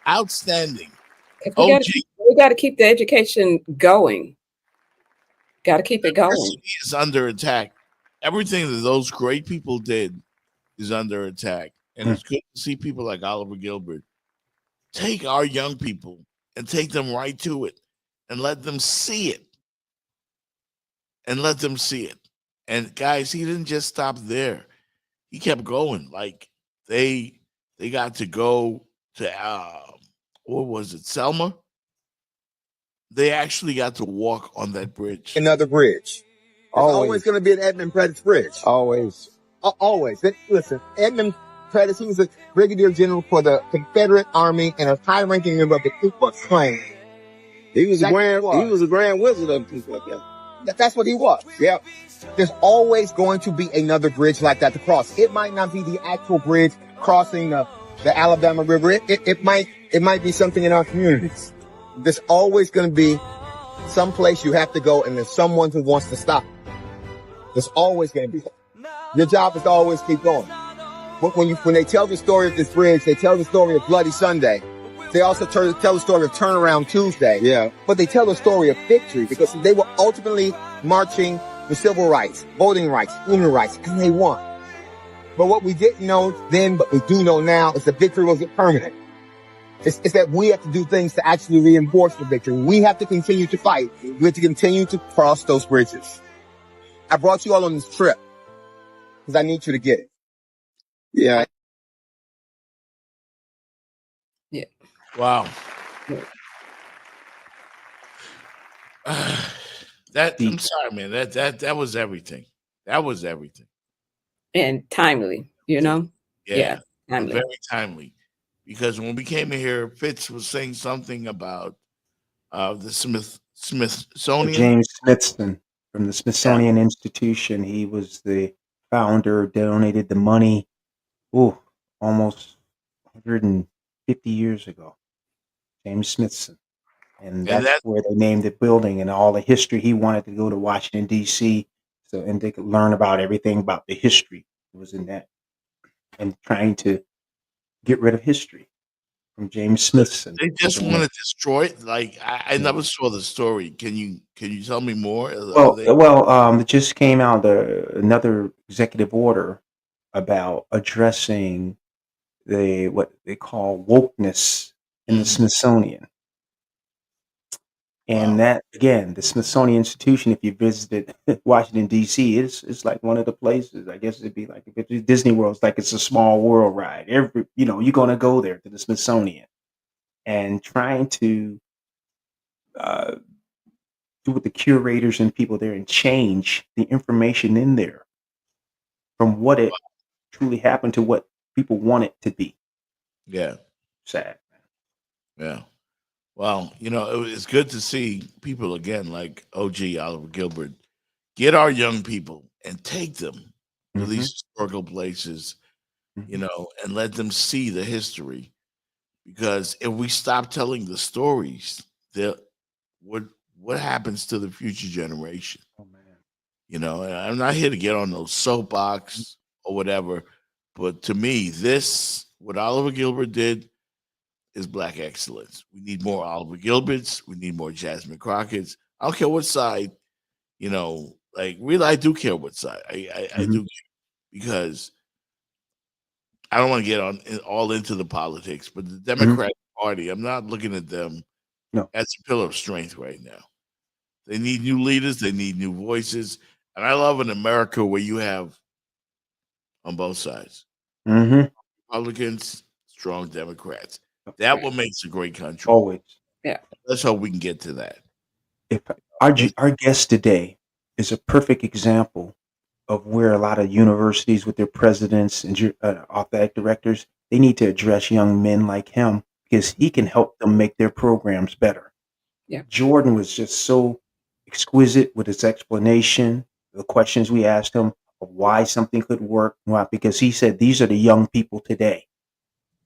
Outstanding. We got to keep the education going. Got to keep it going. Is under attack. Everything that those great people did is under attack. And it's good to see people like Oliver Gilbert take our young people and take them right to it and let them see it. And guys, he didn't just stop there. He kept going. Like they got to go to what was it, Selma? They actually got to walk on that bridge. Another bridge. There's always going to be an Edmund Pettus bridge. Always. Always. Listen, Edmund Pettus, he was a brigadier general for the Confederate Army and a high-ranking member of the Ku Klux Klan. He was a grand wizard of the Ku Klux Klan. That's what he was. Yeah. There's always going to be another bridge like that to cross. It might not be the actual bridge crossing the Alabama River. It might be something in our communities. There's always going to be some place you have to go, and there's someone who wants to stop. There's always going to be. Your job is to always keep going. But when they tell the story of this bridge, they tell the story of Bloody Sunday. They also tell the story of Turnaround Tuesday. Yeah. But they tell the story of victory because they were ultimately marching for civil rights, voting rights, human rights, and they won. But what we didn't know then, but we do know now, is the victory wasn't permanent. It's that we have to do things to actually reinforce the victory. We have to continue to fight. We have to continue to cross those bridges. I brought you all on this trip because I need you to get it. Yeah. Yeah. Wow. I'm sorry, man. That was everything. That was everything. And timely, you know? Yeah. Timely. Very timely. Because when we came in here, Fitz was saying something about the Smithsonian. James Smithson from the Smithsonian Institution. He was the founder, donated the money, almost 150 years ago. James Smithson. And that's where they named the building and all the history. He wanted to go to Washington, D.C., and they could learn about everything about the history. It was in that. And trying to get rid of history from James Smithson. They just want to destroy it. Like I never saw the story. Can you tell me more? It just came out another executive order about addressing what they call wokeness in the Smithsonian. And that, again, the Smithsonian Institution, if you visited Washington, D.C., it's like one of the places. I guess it'd be like if it's Disney World, it's like it's a small world ride. You're going to go there to the Smithsonian and trying to do with the curators and people there and change the information in there from what it truly happened to what people want it to be. Yeah. Sad. Yeah. Well, it's good to see people again like OG Oliver Gilbert get our young people and take them to these historical places, and let them see the history. Because if we stop telling the stories, what happens to the future generation? Oh man. And I'm not here to get on those soapbox or whatever, but to me, what Oliver Gilbert did is Black excellence. We need more Oliver Gilberts. We need more Jasmine Crockett's. I don't care what side, really, I do care what side. I do care because I don't want to get all into the politics, but the Democratic Party, I'm not looking at them as a pillar of strength right now. They need new leaders. They need new voices. And I love an America where you have on both sides, Republicans, strong Democrats. That what makes a great country. Always. Yeah. Let's hope we can get to that. If our guest today is a perfect example of where a lot of universities with their presidents and athletic directors, they need to address young men like him because he can help them make their programs better. Yeah. Jordan was just so exquisite with his explanation, the questions we asked him of why something could work. Why? Because he said these are the young people today.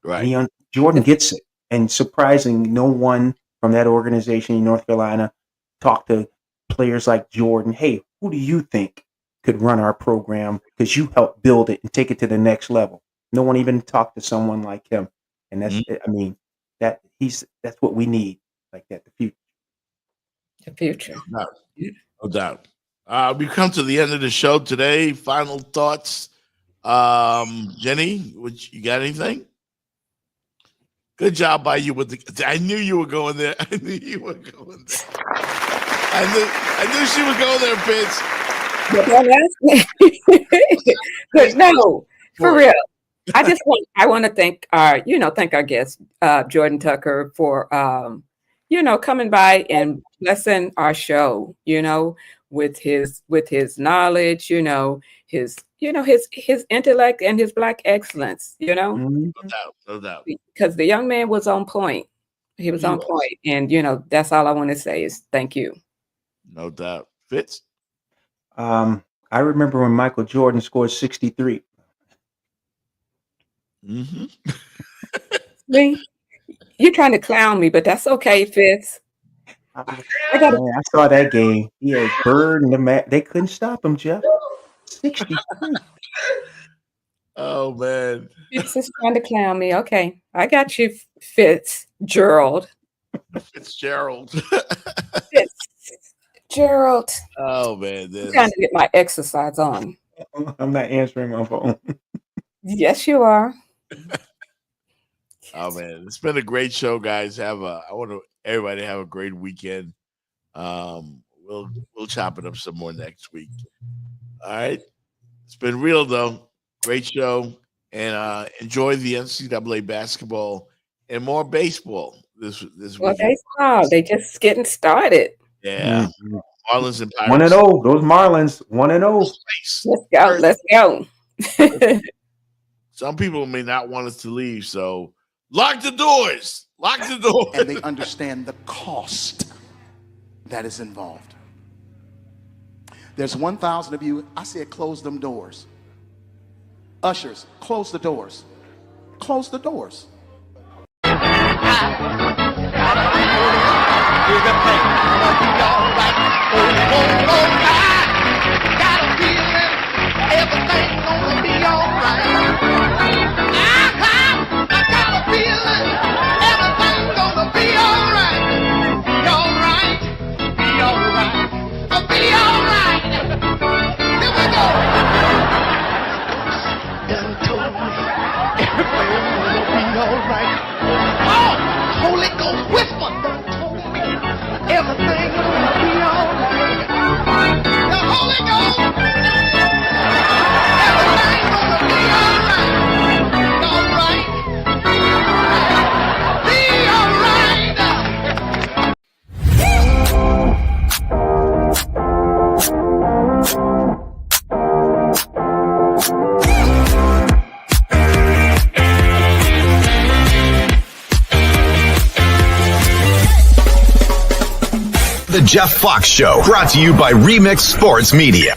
Right. Jordan gets it. And surprising, no one from that organization in North Carolina talked to players like Jordan. Hey, who do you think could run our program? Because you helped build it and take it to the next level. No one even talked to someone like him. And that's, that's what we need. Like that, the future. The future. No doubt. We've come to the end of the show today. Final thoughts. Jenny, you got anything? Good job by you with I knew you were going there. I knew you were going there. I knew she would go there, bitch. But don't ask me. But no, for real. I want to thank our guest, Jordan Tucker, for coming by and blessing our show, with his knowledge, his intellect and his Black excellence, No doubt. Because the young man was on point. He was on point. And, that's all I want to say is thank you. No doubt. Fitz? I remember when Michael Jordan scored 63. Mm-hmm. See, you're trying to clown me, but that's okay, Fitz. Man, I saw that game. He had Bird and the mat. They couldn't stop him, Jeff. 63. Oh man, Fitz is trying to clown me. Okay, I got you, Fitzgerald. Fitzgerald. Fitzgerald. Oh man, I'm trying to get my exercise on. I'm not answering my phone. Yes, you are. Oh man, it's been a great show, guys. I want everybody to have a great weekend. We'll chop it up some more next week. All right, it's been real though. Great show, and enjoy the NCAA basketball and more baseball this Well, weekend. they just getting started. Yeah, Marlins and Pirates. 1-0. Those Marlins, 1-0. Let's go. Some people may not want us to leave, so lock the doors. Lock the doors. And they understand the cost that is involved. There's 1,000 of you. I said close them doors. Ushers, close the doors. Close the doors. Holy Ghost whisper told me everything gonna be all right. The Holy Ghost, everything gonna be all right. All right. Be all The Jeff Fox Show, brought to you by Remix Sports Media.